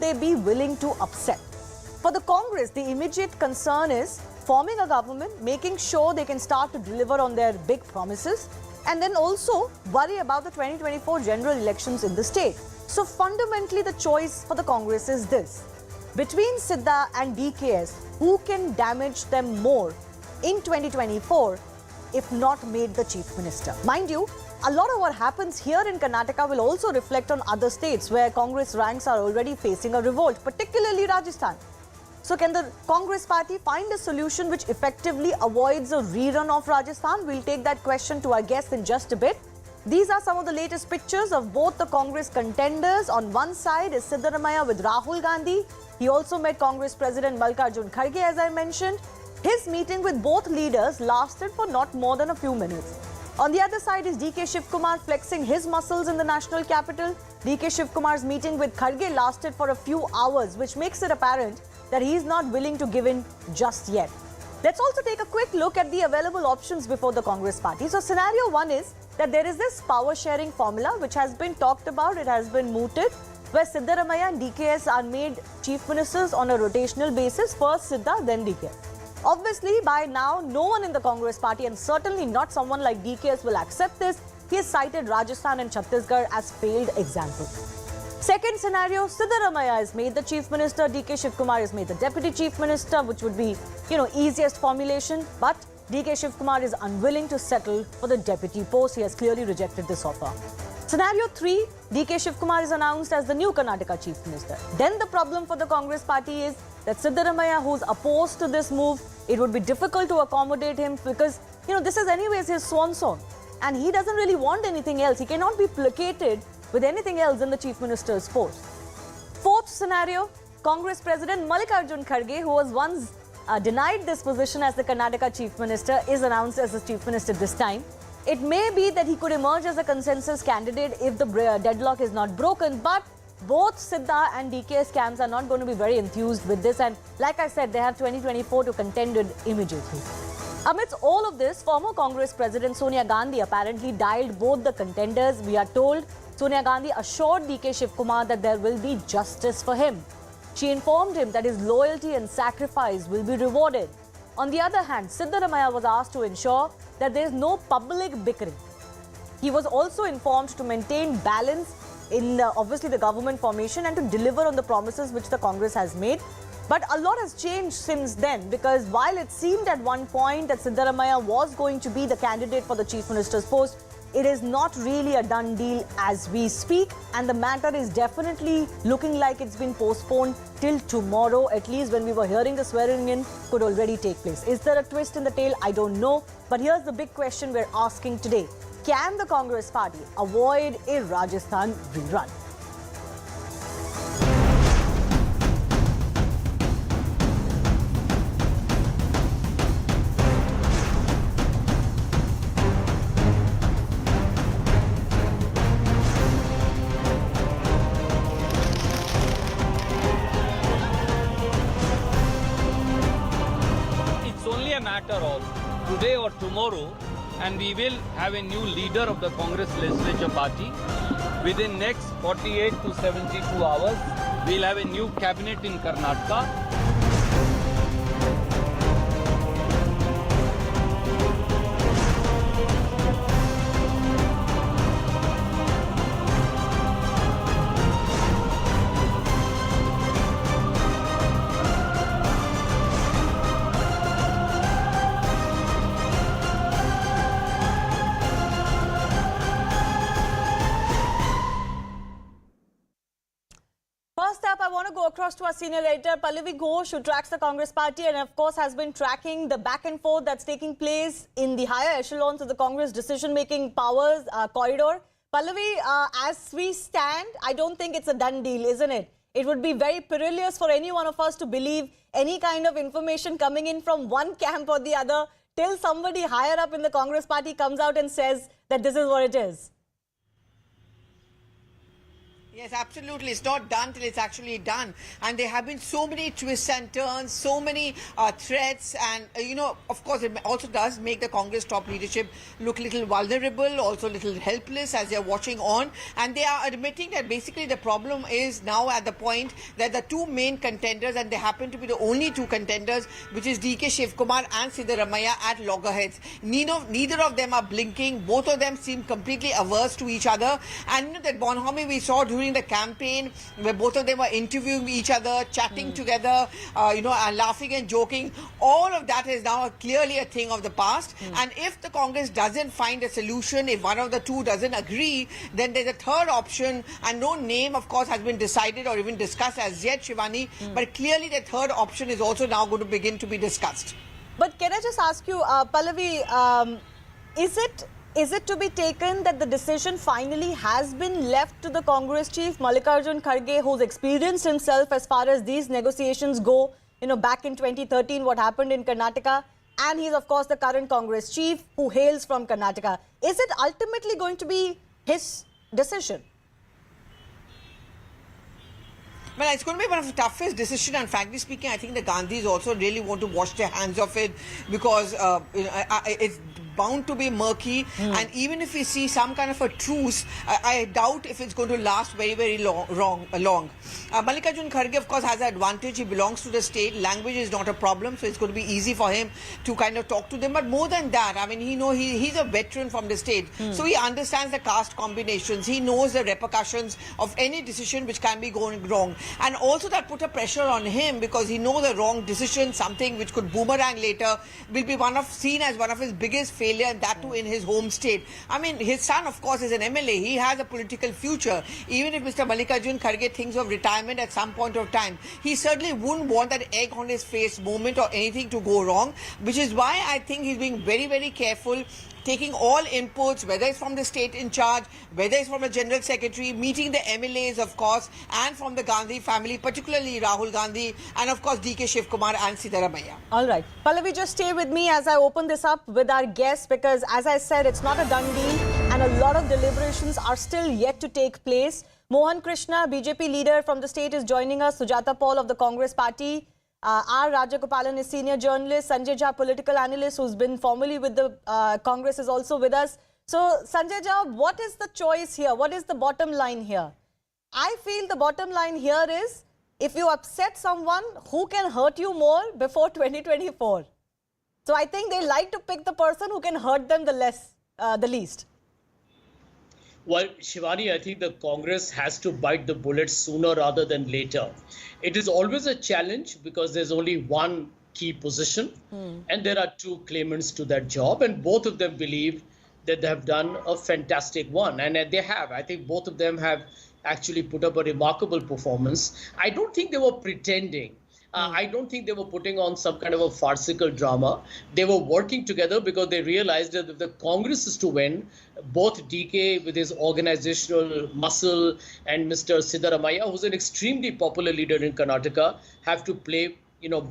they be willing to upset? For the Congress, the immediate concern is forming a government, making sure they can start to deliver on their big promises, and then also worry about the 2024 general elections in the state. So fundamentally, the choice for the Congress is this. Between Sidda and DKS, who can damage them more in 2024 if not made the chief minister? Mind you, a lot of what happens here in Karnataka will also reflect on other states where Congress ranks are already facing a revolt, particularly Rajasthan. So can the Congress party find a solution which effectively avoids a rerun of Rajasthan? We'll take that question to our guests in just a bit. These are some of the latest pictures of both the Congress contenders. On one side is Siddaramaiah with Rahul Gandhi. He also met Congress President Mallikarjun Kharge, as I mentioned. His meeting with both leaders lasted for not more than a few minutes. On the other side is DK Shivakumar flexing his muscles in the national capital. DK Shivakumar's meeting with Kharge lasted for a few hours, which makes it apparent that he is not willing to give in just yet. Let's also take a quick look at the available options before the Congress party. So scenario one is that there is this power sharing formula which has been talked about, it has been mooted, where Siddaramaiah and DKS are made chief ministers on a rotational basis, first Sidda, then DKS. Obviously, by now, no one in the Congress party, and certainly not someone like DKS, will accept this. He has cited Rajasthan and Chhattisgarh as failed examples. Second scenario, Siddaramaiah is made the chief minister, DK Shivakumar is made the deputy chief minister, which would be, easiest formulation. But DK Shivakumar is unwilling to settle for the deputy post. He has clearly rejected this offer. Scenario 3, DK Shivakumar is announced as the new Karnataka chief minister. Then the problem for the Congress party is that Siddaramaiah, who's opposed to this move, it would be difficult to accommodate him because, this is anyways his swan song. And he doesn't really want anything else. He cannot be placated with anything else in the chief minister's post. Fourth scenario, Congress President Mallikarjun Kharge, who was once denied this position as the Karnataka chief minister, is announced as the chief minister this time. It may be that he could emerge as a consensus candidate if the deadlock is not broken, but both Sidda and DKS camps are not going to be very enthused with this, and like I said, they have 2024 to contend with immediately. Amidst all of this, former Congress President Sonia Gandhi apparently dialed both the contenders. We are told Sonia Gandhi assured DK Shivakumar that there will be justice for him. She informed him that his loyalty and sacrifice will be rewarded. On the other hand, Siddaramaiah was asked to ensure that there is no public bickering. He was also informed to maintain balance in obviously the government formation and to deliver on the promises which the Congress has made. But a lot has changed since then, because while it seemed at one point that Siddaramaiah was going to be the candidate for the chief minister's post, it is not really a done deal as we speak, and the matter is definitely looking like it's been postponed till tomorrow. At least when we were hearing the swearing in could already take place. Is there a twist in the tail? I don't know. But here's the big question we're asking today. Can the Congress party avoid a Rajasthan rerun? Matter of today or tomorrow, and we will have a new leader of the Congress legislature party within next 48 to 72 hours. We'll have a new cabinet in Karnataka. First up, I want to go across to our senior editor, Pallavi Ghosh, who tracks the Congress party and, of course, has been tracking the back and forth that's taking place in the higher echelons of the Congress decision-making powers corridor. Pallavi, as we stand, I don't think it's a done deal, isn't it? It would be very perilous for any one of us to believe any kind of information coming in from one camp or the other till somebody higher up in the Congress party comes out and says that this is what it is. Yes, absolutely. It's not done till it's actually done. And there have been so many twists and turns, so many threats. And, of course, it also does make the Congress top leadership look a little vulnerable, also a little helpless as they're watching on. And they are admitting that basically the problem is now at the point that the two main contenders, and they happen to be the only two contenders, which is DK Shivakumar and Siddaramaiah at loggerheads. Neither of them are blinking. Both of them seem completely averse to each other. And that bonhomie we saw during the campaign, where both of them were interviewing each other, chatting together, and laughing and joking. All of that is now clearly a thing of the past. And if the Congress doesn't find a solution, if one of the two doesn't agree, then there's a third option. And no name, of course, has been decided or even discussed as yet, Shivani. But clearly the third option is also now going to begin to be discussed. But can I just ask you, Pallavi, is it to be taken that the decision finally has been left to the Congress chief, Mallikarjun Kharge, who's experienced himself as far as these negotiations go, back in 2013, what happened in Karnataka, and he's, of course, the current Congress chief who hails from Karnataka. Is it ultimately going to be his decision? Well, it's going to be one of the toughest decisions, and frankly speaking, I think the Gandhis also really want to wash their hands of it, because it's bound to be murky. And even if we see some kind of a truce, I doubt if it's going to last very, very long. Mallikarjun Kharge, of course, has an advantage. He belongs to the state. Language is not a problem, so it's going to be easy for him to kind of talk to them. But more than that, I mean, he's a veteran from the state, so he understands the caste combinations. He knows the repercussions of any decision which can be going wrong. And also that put a pressure on him, because he knows the wrong decision, something which could boomerang later, will be seen as one of his biggest failure, and that too in his home state. I mean, his son, of course, is an MLA. He has a political future. Even if Mr. Mallikarjun Kharge thinks of retirement at some point of time, he certainly wouldn't want that egg on his face moment or anything to go wrong, which is why I think he's being very, very careful, taking all inputs, whether it's from the state in charge, whether it's from the General Secretary, meeting the MLAs, of course, and from the Gandhi family, particularly Rahul Gandhi, and of course DK Shivakumar and Siddaramaiah. All right. Pallavi, just stay with me as I open this up with our guests, because as I said, it's not a done deal and a lot of deliberations are still yet to take place. Mohan Krishna, BJP leader from the state, is joining us. Sujata Paul of the Congress party. R. Rajagopalan is senior journalist. Sanjay Jha, political analyst, who's been formerly with the Congress, is also with us. So, Sanjay Jha, what is the choice here? What is the bottom line here? I feel the bottom line here is, if you upset someone, who can hurt you more before 2024? So, I think they like to pick the person who can hurt them the least. Well, Shivani, I think the Congress has to bite the bullet sooner rather than later. It is always a challenge because there's only one key position and there are two claimants to that job, and both of them believe that they have done a fantastic one, and they have. I think both of them have actually put up a remarkable performance. I don't think they were pretending. I don't think they were putting on some kind of a farcical drama. They were working together because they realized that if the Congress is to win, both DK with his organizational muscle and Mr. Siddaramaiah, who's an extremely popular leader in Karnataka, have to play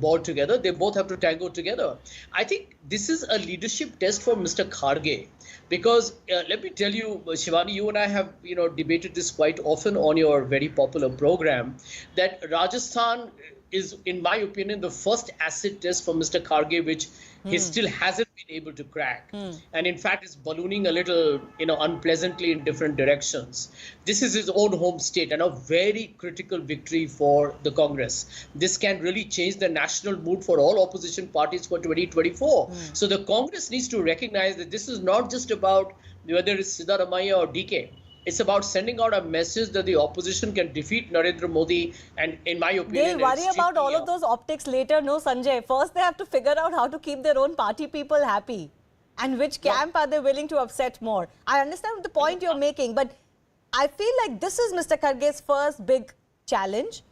ball together. They both have to tango together. I think this is a leadership test for Mr. Kharge, because let me tell you, Shivani, you and I have debated this quite often on your very popular program, that Rajasthan is, in my opinion, the first acid test for Mr. Kharge, which he still hasn't been able to crack. And in fact, is ballooning a little, unpleasantly in different directions. This is his own home state and a very critical victory for the Congress. This can really change the national mood for all opposition parties for 2024. So the Congress needs to recognize that this is not just about whether it's Siddaramaiah or DK. It's about sending out a message that the opposition can defeat Narendra Modi, and in my opinion, they'll worry about all of those optics later, no, Sanjay. First, they have to figure out how to keep their own party people happy, and which camp are they willing to upset more. I understand the point you're making, but I feel like this is Mr. Kharge's first big challenge,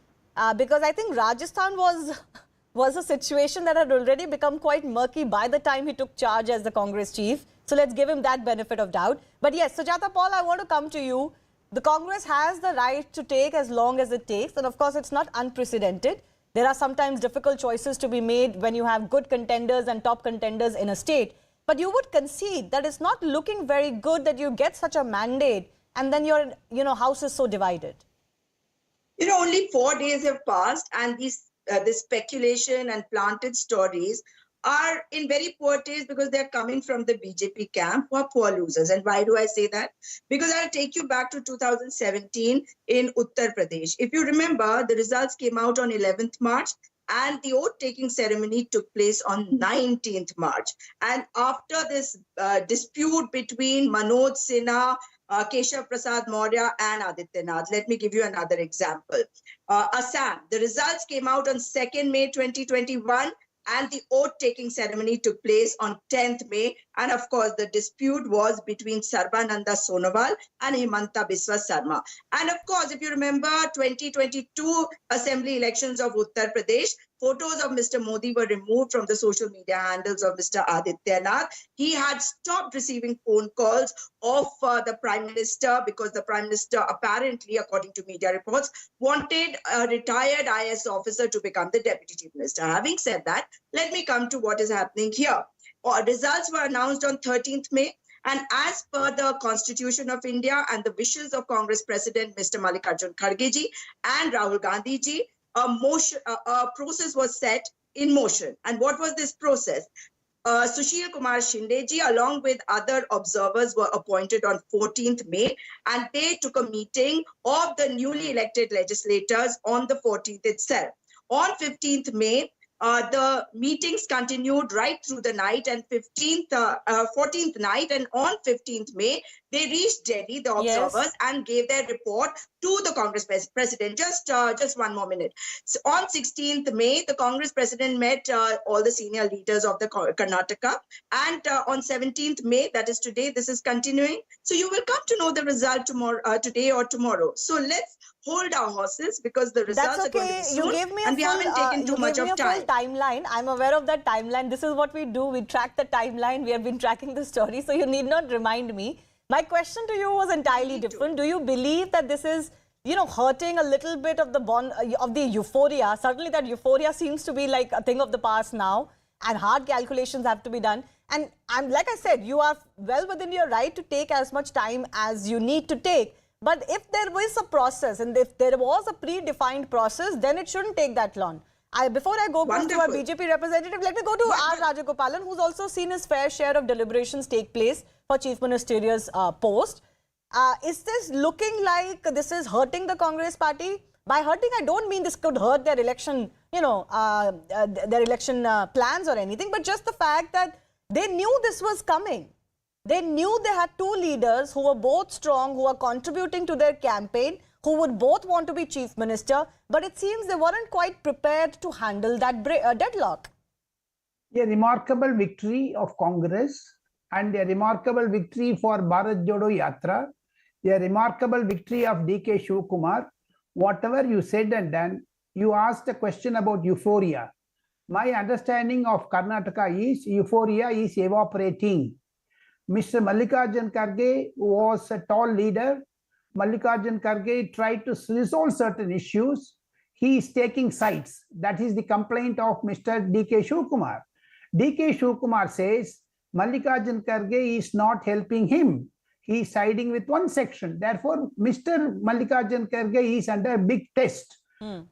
because I think Rajasthan was a situation that had already become quite murky by the time he took charge as the Congress chief. So let's give him that benefit of doubt. But yes, Sujata Paul, I want to come to you. The Congress has the right to take as long as it takes. And of course, it's not unprecedented. There are sometimes difficult choices to be made when you have good contenders and top contenders in a state. But you would concede that it's not looking very good that you get such a mandate and then your house is so divided. Only 4 days have passed, and this speculation and planted stories are in very poor taste because they're coming from the BJP camp, who are poor losers. And why do I say that? Because I'll take you back to 2017 in Uttar Pradesh. If you remember, the results came out on 11th March. And the oath-taking ceremony took place on 19th March. And after this dispute between Manoj Sinha, Keshav Prasad Maurya and Adityanath, let me give you another example. Assam, the results came out on 2nd May 2021. And the oath-taking ceremony took place on 10th May. And of course, the dispute was between Sarbananda Sonowal and Himanta Biswa Sarma. And of course, if you remember 2022 Assembly elections of Uttar Pradesh, photos of Mr. Modi were removed from the social media handles of Mr. Adityanath. He had stopped receiving phone calls of the Prime Minister because the Prime Minister apparently, according to media reports, wanted a retired IS officer to become the Deputy Chief Minister. Having said that, let me come to what is happening here. Results were announced on 13th May. And as per the Constitution of India and the wishes of Congress President Mr. Mallikarjun Kharge ji and Rahul Gandhi ji, a process was set in motion. And what was this process? Sushil Kumar Shinde ji, along with other observers, were appointed on 14th May, and they took a meeting of the newly elected legislators on the 14th itself. On 15th May, the meetings continued right through the night, and 14th night, and on 15th May, they reached Delhi, the observers, and gave their report to the Congress president. Just one more minute. So on 16th May, the Congress president met all the senior leaders of the Karnataka, and on 17th May, that is today, this is continuing. So you will come to know the result tomorrow, today or tomorrow. So let's hold our horses because the results are going to be soon. You gave me and we haven't taken too much of time. Timeline. I'm aware of that timeline. This is what we do. We track the timeline. We have been tracking the story, so you need not remind me. My question to you was entirely different. Do you believe that this is, hurting a little bit of the bond of the euphoria? Certainly, that euphoria seems to be like a thing of the past now, and hard calculations have to be done. And like I said, you are well within your right to take as much time as you need to take. But if there was a process and if there was a predefined process, then it shouldn't take that long. Before I go to our BJP representative, let me go to R. Rajagopalan, who's also seen his fair share of deliberations take place for Chief Ministerial's post. Is this looking like this is hurting the Congress party? By hurting, I don't mean this could hurt their election, their election plans or anything, but just the fact that they knew this was coming. They knew they had two leaders who were both strong, who were contributing to their campaign, who would both want to be chief minister, but it seems they weren't quite prepared to handle that deadlock. A remarkable victory of Congress and a remarkable victory for Bharat Jodo Yatra, a remarkable victory of D.K. Shivakumar. Whatever you said and done, you asked a question about euphoria. My understanding of Karnataka is euphoria is evaporating. Mr. Mallikarjun Kharge was a tall leader. Mallikarjun Kharge tried to resolve certain issues. He is taking sides. That is the complaint of Mr. D.K. Shivakumar. D.K. Shivakumar says Mallikarjun Kharge is not helping him. He is siding with one section. Therefore, Mr. Mallikarjun Kharge is under a big test.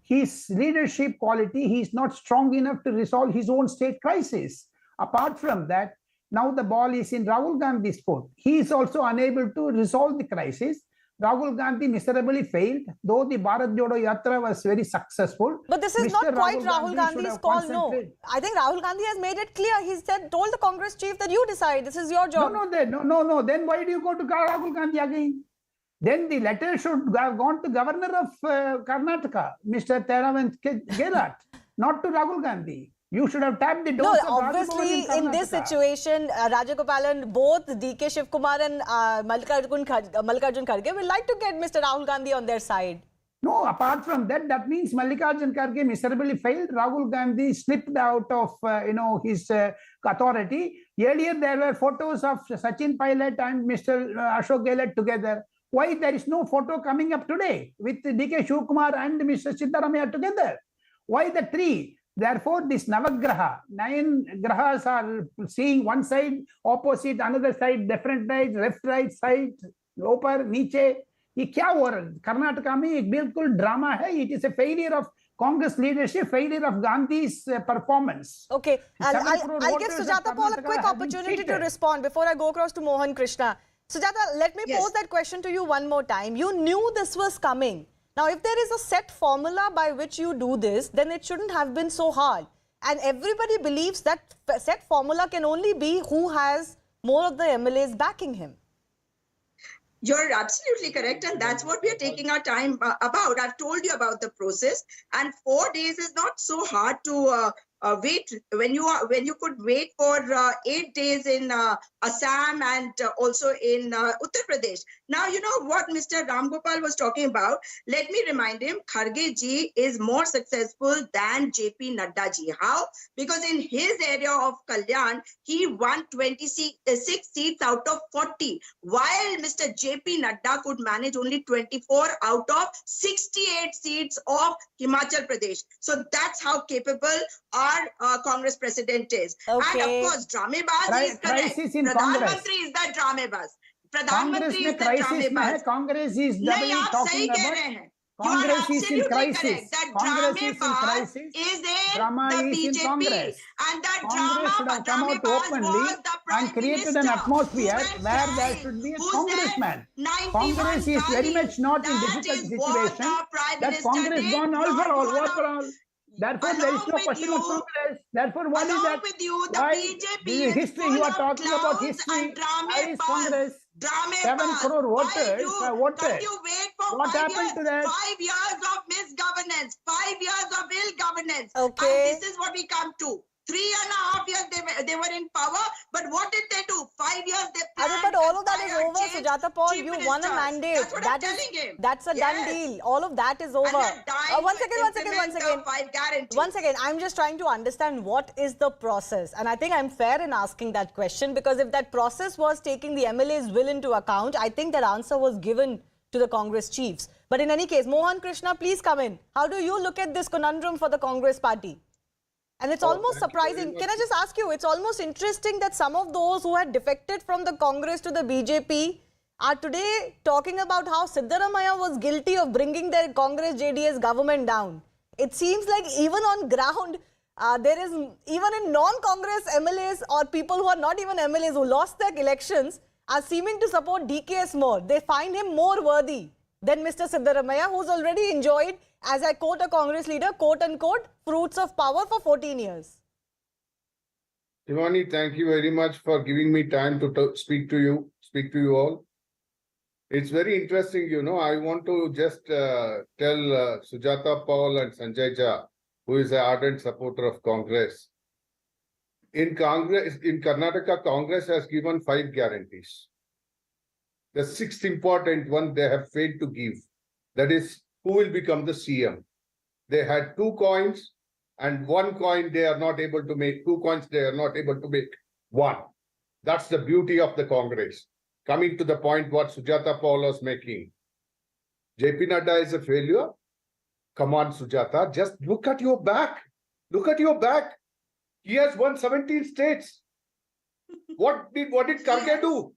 His leadership quality, he is not strong enough to resolve his own state crisis. Apart from that, now the ball is in Rahul Gandhi's court. He is also unable to resolve the crisis. Rahul Gandhi miserably failed, though the Bharat Jodo Yatra was very successful. But this is not quite Rahul Gandhi's call, no. I think Rahul Gandhi has made it clear. He told the Congress chief that you decide, this is your job. No. Then why do you go to Rahul Gandhi again? Then the letter should have gone to Governor of Karnataka, Mr. Siddaramaiah and Shivakumar, not to Rahul Gandhi. You should have tapped the doors. No, obviously, in this situation, Rajagopalan, both D.K. Shivakumar and Mallikarjun Kharge will like to get Mr. Rahul Gandhi on their side. No, apart from that, that means Mallikarjun Kharge miserably failed. Rahul Gandhi slipped out of, his authority. Earlier, there were photos of Sachin Pilot and Mr. Ashok Gehlot together. Why there is no photo coming up today with D.K. Shivakumar and Mr. Siddaramaiah together? Why the three? Therefore, this Navagraha, 9 grahas are seeing one side, opposite, another side, different sides, left, right, side, upper, niche. ये क्या हो रहा है कर्नाटका में? एक बिल्कुल drama है. It is a failure of Congress leadership, failure of Gandhi's performance. Okay, I'll give voters of Sujata Paul a Karnataka quick have been opportunity to cheated. respond before I go across to Mohan Krishna. Sujata, let me Yes. pose that question to you one more time. You knew this was coming. Now, if there is a set formula by which you do this, then it shouldn't have been so hard. And everybody believes that set formula can only be who has more of the MLAs backing him. You're absolutely correct, and that's what we are taking our time about. I've told you about the process, and 4 days is not so hard to wait. When you could wait for 8 days in Assam and also in Uttar Pradesh. Now you know what Mr. Ram Gopal was talking about. Let me remind him, Kharge ji is more successful than JP Nadda ji. How? Because in his area of Kalyan, he won 26 seats out of 40, while Mr. JP Nadda could manage only 24 out of 68 seats of Himachal Pradesh. So that's how capable our Congress president is. Okay. And of course, dramebaz is correct. Crisis in Pradhan Congress. Mantri is the dramebaz. Pradhan Congress Mantri में is the crisis में है. dramebaz. Congress is नहीं, doubly आप सही talking कह about. रहे हैं. Congress You are is in absolutely crisis. correct. That Congress is in dramebaz crisis. is in Drama the is in BJP. Congress. And that Congress should have come out dramebaz openly was the Prime and created Minister an atmosphere who went where there live, should be a who congressman. said 91 Congress is very values. much not in That difficult is what situation. the Prime That Minister Congress did, gone all not for all, one war of- for all. Therefore, there is Along no with question of you- Congress. Therefore, what is Along that? with you, the Why? BJP This is is history. full You are of talking about clowns history. and dramebaz. Where is Congress? 7 Dramebaz. crore Why voters you- have voted. Can't you wait for What 5 happened years? to that? 5 years of misgovernance, 5 years of ill governance. Okay. And this is what we come to. 3.5 years they were in power, but what did they do? 5 years they planned. But all of that is and over, changed Sujata Paul. chief You won a ministers. mandate. That's what I'm That is, telling him. that's a done Yes. deal. All of that is over. And they're dying One to second. implement the 5 guarantees. Once again, I'm just trying to understand what is the process. And I think I'm fair in asking that question, because if that process was taking the MLA's will into account, I think that answer was given to the Congress chiefs. But in any case, Mohan Krishna, please come in. How do you look at this conundrum for the Congress party? And it's almost surprising. Can I just ask you, it's almost interesting that some of those who had defected from the Congress to the BJP are today talking about how Siddaramaiah was guilty of bringing their Congress JDS government down. It seems like even on ground, there is, even in non-Congress MLAs or people who are not even MLAs who lost their elections are seeming to support DKS more. They find him more worthy than Mr. Siddaramaiah, who's already enjoyed, as I quote a Congress leader, quote unquote, fruits of power for 14 years. Shivani, thank you very much for giving me time to speak to you all. It's very interesting, you know. I want to just tell Sujata Paul and Sanjay Jha, who is an ardent supporter of Congress. In Karnataka, Congress has given 5 guarantees. The 6th important one they have failed to give. That is, who will become the CM. They had 2 coins and 1 coin they are not able to make. 2 coins they are not able to make 1. That's the beauty of the Congress. Coming to the point what Sujata Paul was making. JP Nadda is a failure. Come on, Sujata, just look at your back. Look at your back. He has won 17 states. What did Kharge do?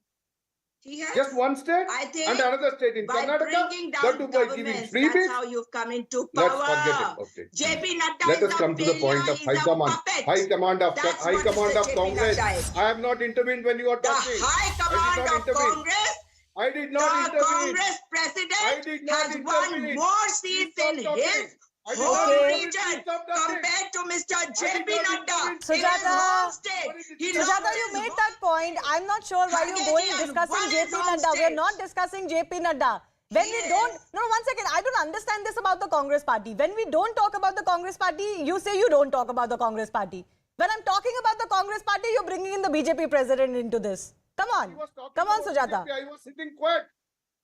He has, Just 1 state I think, and another state in by Karnataka. bringing That down too by giving governments, freebies. that's how you've come into power. Let's forget it. Okay. JP Nadda Let is us a come to the point failure, of he's high a command. puppet. High command of That's what Mr. JP Congress. Nadda is. I have not intervened when you are The talking. high command of Congress, I did the not intervene. Congress I president did not has won intervene. more seats in Stop talking. his I did whole not intervene. region Stop talking. compared to Mr. JP did not Nadda intervene. in his Sujata, home state. He lost Sujata, you his made home- that point. I'm not sure why you're Kharge going ji has discussing won JP his own Nadda. We're state. not discussing JP Nadda. When we don't, no, 1 second, I don't understand this about the Congress party. When we don't talk about the Congress party, you say you don't talk about the Congress party. When I'm talking about the Congress party, you're bringing in the BJP president into this. Come on. He was talking Come on, about Sujata. BJP. I was sitting quiet.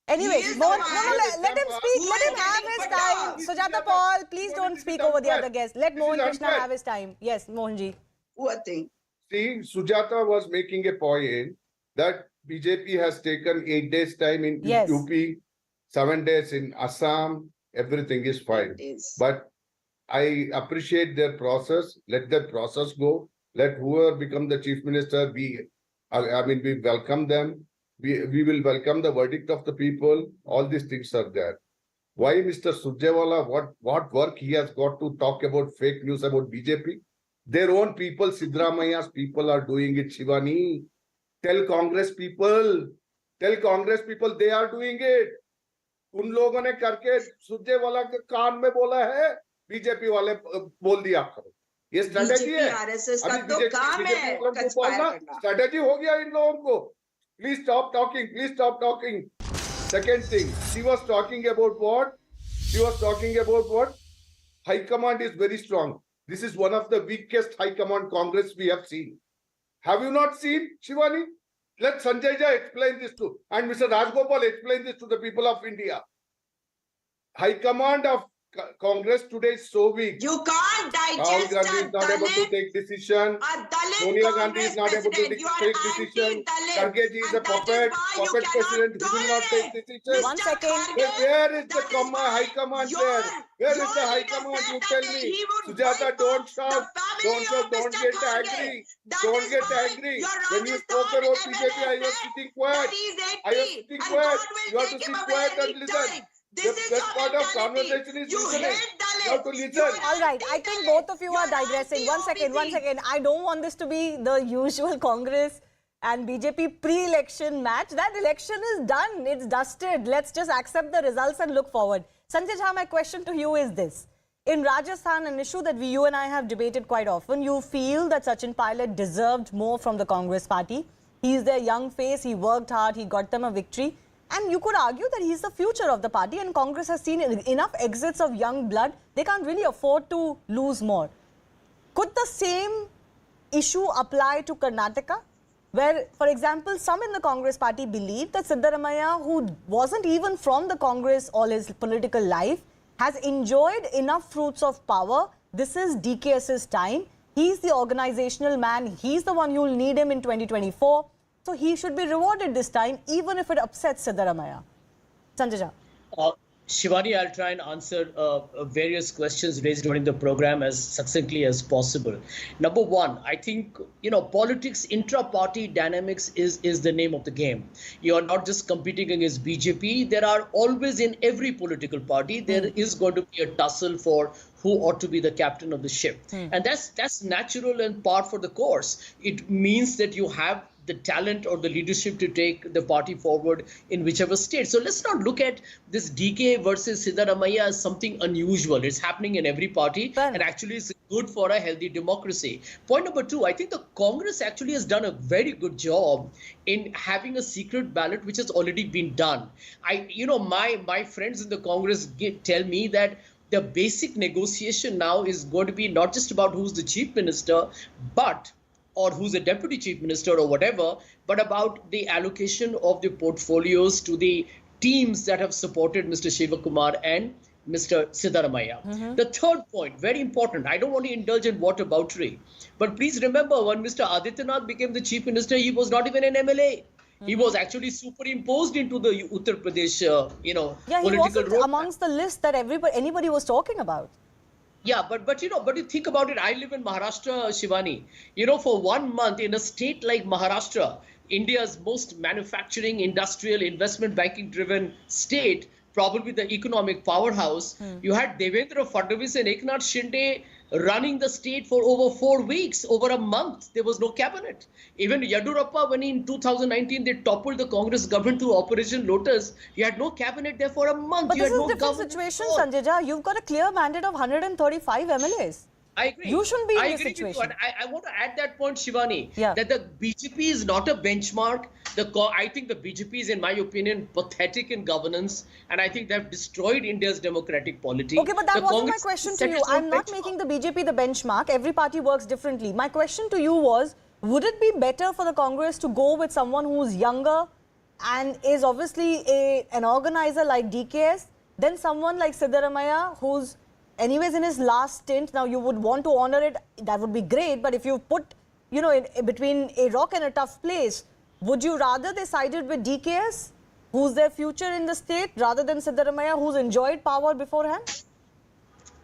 Anyway, He is Mohan, the no, one let him speak. who Let is him have getting his put time. down. Sujata Paul, please don't speak over the other guests. Let This Mohan is Krishna unfair. have his time. Yes, Mohanji. Poor thing. See, Sujata was making a point that BJP has taken 8 days time in Yes. UP, 7 days in Assam, everything is fine. It is. But I appreciate their process. Let their process go. Let whoever become the chief minister be, we welcome them. we will welcome the verdict of the people. All these things are there. Why Mr. Surjewala, what work he has got to talk about fake news about BJP? Their own people, Siddaramaiah's people are doing it, Shivani. Tell Congress people they are doing it. उन लोगों ने करके सुरजेवाला के कान में बोला है, BJP वाले बोल दिया करो. ये स्ट्रेटेजी है. अभी स्ट्रेटेजी हो गया इन लोगों को. Please stop talking. Second thing, she was talking about what? High command is very strong. This is one of the weakest high command Congress we have seen. Have you not seen, Shivani? Let Sanjay Jha explain this to, and Mr. Rajgopal explain this to the people of India. High command of Congress today is so weak. You can't digest Rahul Gandhi is not able to take decision. Sonia Gandhi is not able to take decision. Kharge ji is a puppet president who will not take decision. 1 second. Where is the high command there? Where is the high command? You tell me. Sujata, don't shout. Don't get angry. Don't get angry. When you spoke about BJP, I was sitting quiet. You have to sit quiet and listen. The best part of conversation is listening. You have to listen. All right, I think both of you are digressing. 1 second. I don't want this to be the usual Congress and BJP pre-election match. That election is done. It's dusted. Let's just accept the results and look forward. Sanjay Jha, my question to you is this. In Rajasthan, an issue that you and I have debated quite often, you feel that Sachin Pilot deserved more from the Congress party. He's their young face. He worked hard. He got them a victory. And you could argue that he's the future of the party, and Congress has seen enough exits of young blood. They can't really afford to lose more. Could the same issue apply to Karnataka, where, for example, some in the Congress party believe that Siddaramaiah, who wasn't even from the Congress all his political life, has enjoyed enough fruits of power. This is DKS's time. He's the organizational man. He's the one you'll need him in 2024. So he should be rewarded this time, even if it upsets Siddaramaiah. Sanjay Jha. Shivani, I'll try and answer various questions raised during the program as succinctly as possible. Number one, I think, politics, intra-party dynamics is the name of the game. You are not just competing against BJP. There are always in every political party, there is going to be a tussle for who ought to be the captain of the ship. And that's natural and par for the course. It means that you have the talent or the leadership to take the party forward in whichever state. So let's not look at this DK versus Siddaramaiah as something unusual. It's happening in every party and actually it's good for a healthy democracy. Point number two, I think the Congress actually has done a very good job in having a secret ballot which has already been done. My friends in the Congress tell me that the basic negotiation now is going to be not just about who's the chief minister, or who's a deputy chief minister or whatever, but about the allocation of the portfolios to the teams that have supported Mr. Shivakumar and Mr. Siddaramaiah. The third point, very important, I don't want to indulge in whataboutery, but please remember when Mr. Adityanath became the chief minister, he was not even an MLA. He was actually superimposed into the Uttar Pradesh, political he wasn't road. Amongst the list that anybody was talking about. Yeah, but you think about it. I live in Maharashtra, Shivani. For 1 month in a state like Maharashtra, India's most manufacturing, industrial, investment banking driven state, probably the economic powerhouse, you had Devendra Fadnavis and Eknath Shinde running the state for over 4 weeks, over a month. There was no cabinet. Even Yadurappa, when in 2019 they toppled the Congress government through Operation Lotus, you had no cabinet there for a month. But you this is had a no different situation, Sanjay Jha. You've got a clear mandate of 135 MLAs. I agree. You shouldn't be in this agree situation. With you. I want to add that point, Shivani, Yeah. that the BJP is not a benchmark. I think the BJP is, in my opinion, pathetic in governance, and I think they've destroyed India's democratic polity. Okay, but that The wasn't my Congress question to set you. its own I'm not benchmark. making the BJP the benchmark. Every party works differently. My question to you was, would it be better for the Congress to go with someone who's younger and is obviously an organizer like DKS than someone like Siddaramaiah, who's anyways in his last stint? Now, you would want to honor it. That would be great. But if you put, in between a rock and a tough place, would you rather they sided with DKS, who's their future in the state, rather than Siddaramaiah, who's enjoyed power beforehand?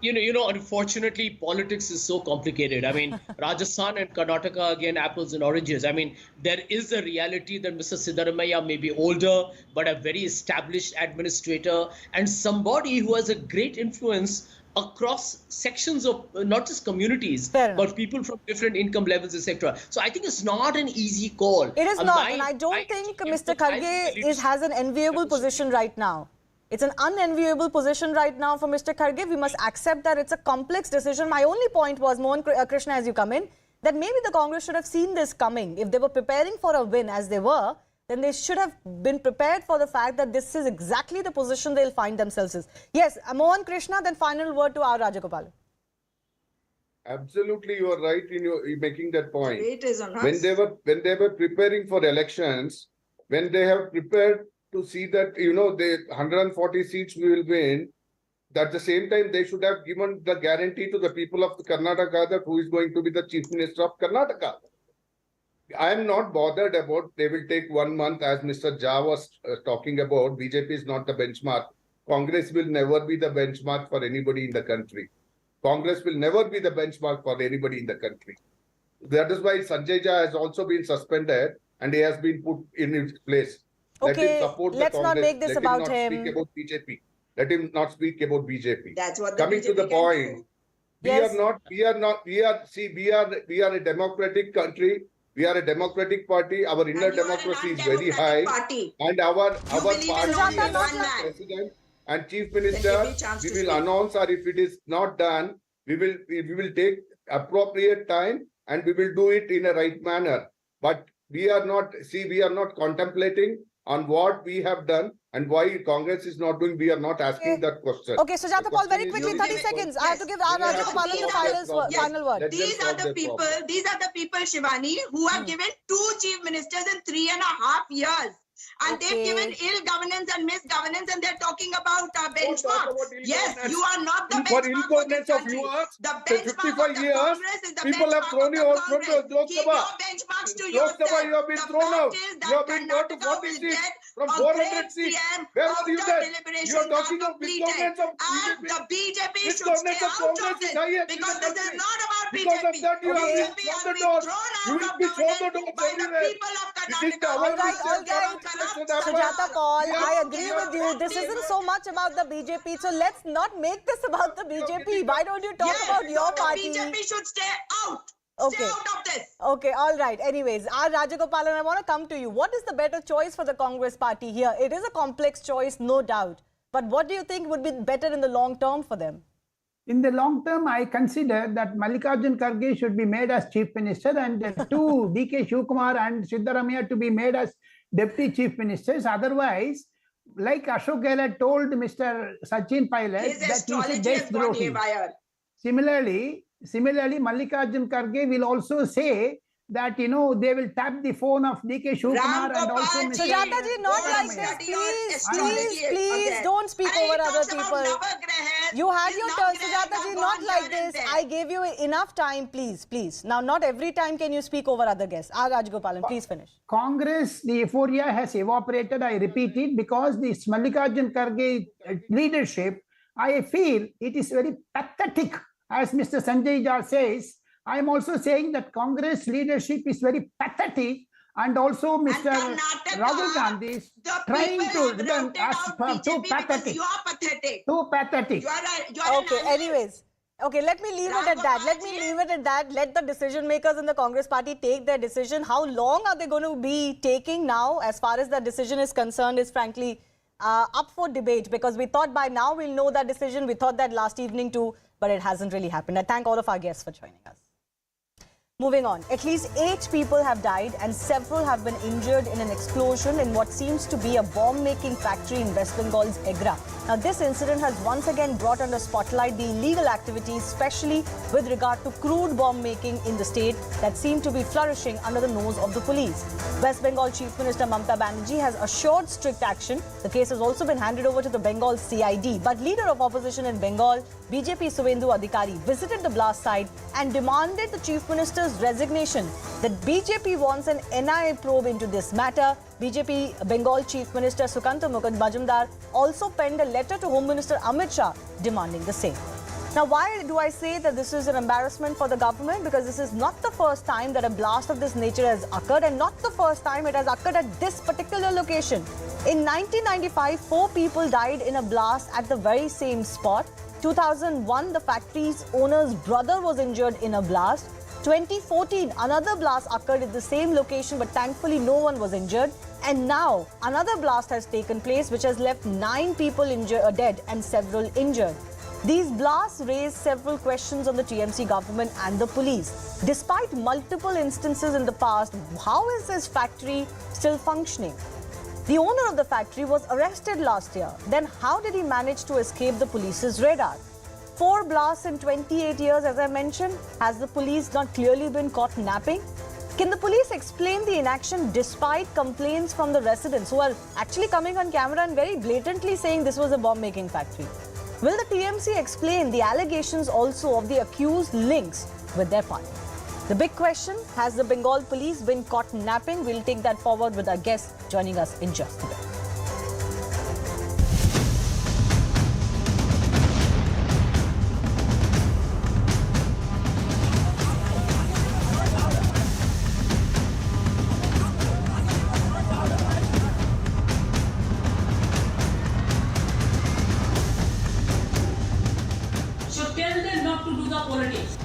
Unfortunately, politics is so complicated. I mean, Rajasthan and Karnataka, again, apples and oranges. I mean, there is a reality that Mr. Siddaramaiah may be older, but a very established administrator and somebody who has a great influence across sections of not just communities, but people from different income levels, etc. So I think it's not an easy call. It is not, and I don't think Mr. Kharge has an enviable position right now. It's an unenviable position right now for Mr. Kharge. We must accept that it's a complex decision. My only point was, Mohan Krishna, as you come in, that maybe the Congress should have seen this coming. If they were preparing for a win, as they were, then they should have been prepared for the fact that this is exactly the position they'll find themselves in. Yes, Mohan Krishna, then final word to R. Rajagopalan. Absolutely, you are right in making that point. Wait is on us. When they were preparing for elections, when they have prepared to see that, the 140 seats we will win, at the same time, they should have given the guarantee to the people of the Karnataka that who is going to be the Chief Minister of Karnataka. I am not bothered about they will take 1 month, as Mr. Jha was talking about. BJP is not the benchmark. Congress will never be the benchmark for anybody in the country. Congress will never be the benchmark for anybody in the country. That is why Sanjay Jha has also been suspended and he has been put in his place. Okay, let's not make this about him. Let him not speak about BJP. Let him not speak about BJP. That's what the Coming BJP to the point, we are a democratic country. We are a democratic party. Our inner democracy is very high. Party. And our believe party in one man. president and chief minister, we will announce, or if it is not done, we will take appropriate time and we will do it in a right manner. But we are not contemplating on what we have done and why Congress is not doing. We are not asking that question. Okay, Sujata Paul, very quickly, 30 seconds. I have to give R. Rajagopalan the final word. These are the people, Shivani, who have given 2 chief ministers in 3.5 years. And they've given ill governance and misgovernance, and they're talking about benchmark. Yes, you are not the benchmark. For ill governance of yours, the benchmark 55 years, people have thrown you out from Lok Sabha. Lok Sabha, you have been thrown out. You have been brought to 40 seats from 400 seats. Where were you then? You are talking of misgovernance of BJP. The BJP should stay out of this, because this is not about BJP. Because of that, you have been thrown the door. You will be thrown the door by the people of Karnataka. All right. Sujata Paul, I agree with you. This isn't so much about the BJP, so let's not make this about the BJP. Why don't you talk about your party? The BJP should stay out. Okay. Stay out of this. Okay, all right. Anyways, R. Rajagopalan, I want to come to you. What is the better choice for the Congress party here? It is a complex choice, no doubt. But what do you think would be better in the long term for them? In the long term, I consider that Mallikarjun Kharge should be made as Chief Minister and two DK Shivakumar and Siddaramaiah to be made as Deputy Chief Ministers. Otherwise, like Ashok Gehlot told Mr. Sachin Pilot, that he is a Deshdrohi. Similarly, Mallikarjun Kharge will also say that, they will tap the phone of DK Shivakumar and also Mr. Sujata ji, not like this. Please, don't speak over other people. You had your turn, Sujata ji, not like this. I gave you enough time, please. Now, not every time can you speak over other guests. R. Rajagopalan, please finish. Congress, the euphoria has evaporated, I repeat it, because this Mallikarjun Kharge leadership, I feel it is very pathetic, as Mr. Sanjay Jha says. I am also saying that Congress leadership is very pathetic, and also Mr. Rahul Gandhi is trying to too pathetic. You are pathetic. Too pathetic. You are right. Okay, anyways. Okay, let me leave it at that. Let the decision makers in the Congress party take their decision. How long are they going to be taking now, as far as the decision is concerned, is frankly up for debate, because we thought by now we'll know that decision. We thought that last evening too, but it hasn't really happened. I thank all of our guests for joining us. Moving on, at least 8 people have died and several have been injured in an explosion in what seems to be a bomb-making factory in West Bengal's Egra. Now, this incident has once again brought under spotlight the illegal activities, especially with regard to crude bomb-making in the state that seem to be flourishing under the nose of the police. West Bengal Chief Minister Mamata Banerjee has assured strict action. The case has also been handed over to the Bengal CID. But leader of opposition in Bengal, BJP Suvendu Adhikari, visited the blast site and demanded the Chief Minister's resignation. That BJP wants an NIA probe into this matter. BJP Bengal Chief Minister Sukanta Majumdar also penned a letter to Home Minister Amit Shah demanding the same. Now, why do I say that this is an embarrassment for the government? Because this is not the first time that a blast of this nature has occurred, and not the first time it has occurred at this particular location. In 1995, 4 people died in a blast at the very same spot. 2001, the factory's owner's brother was injured in a blast. 2014, another blast occurred at the same location, but thankfully no one was injured. And now, another blast has taken place, which has left 9 people dead and several injured. These blasts raise several questions on the TMC government and the police. Despite multiple instances in the past, how is this factory still functioning? The owner of the factory was arrested last year. Then how did he manage to escape the police's radar? 4 blasts in 28 years, as I mentioned. Has the police not clearly been caught napping? Can the police explain the inaction despite complaints from the residents who are actually coming on camera and very blatantly saying this was a bomb-making factory? Will the TMC explain the allegations also of the accused links with their party? The big question, has the Bengal police been caught napping? We'll take that forward with our guest joining us in just a bit.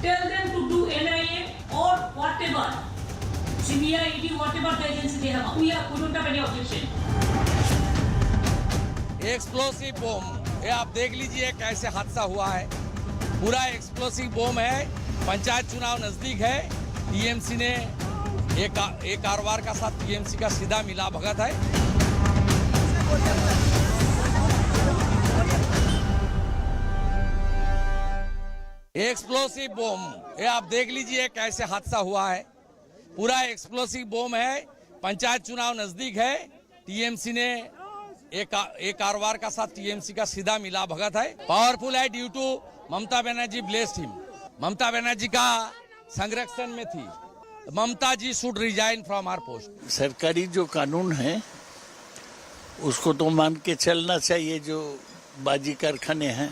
Tell them to do NIA or whatever, CBI, ED, whatever the agency they have. We don't have any objection. Explosive bomb, ये आप देख लीजिए कैसे हादसा हुआ है। पूरा explosive बम है। पंचायत चुनाव नजदीक है। टीएमसी ने एक कारोबार का साथ टीएमसी का सीधा मिला भगत है। एक्सप्लोसिव बम, ये आप देख लीजिए कैसे हादसा हुआ है। पूरा एक्सप्लोसिव बम है। पंचायत चुनाव नजदीक है। टीएमसी ने एक कारोबार का साथ टीएमसी का सीधा मिला भगत है। पावरफुल है due to Mamata Banerjee blessed him. Mamata Banerjee का संरक्षण में थी। Mamata ji should resign from our post. सरकारी जो कानून है उसको तो मान के चलना चाहिए। जो बाजी कारखाने हैं,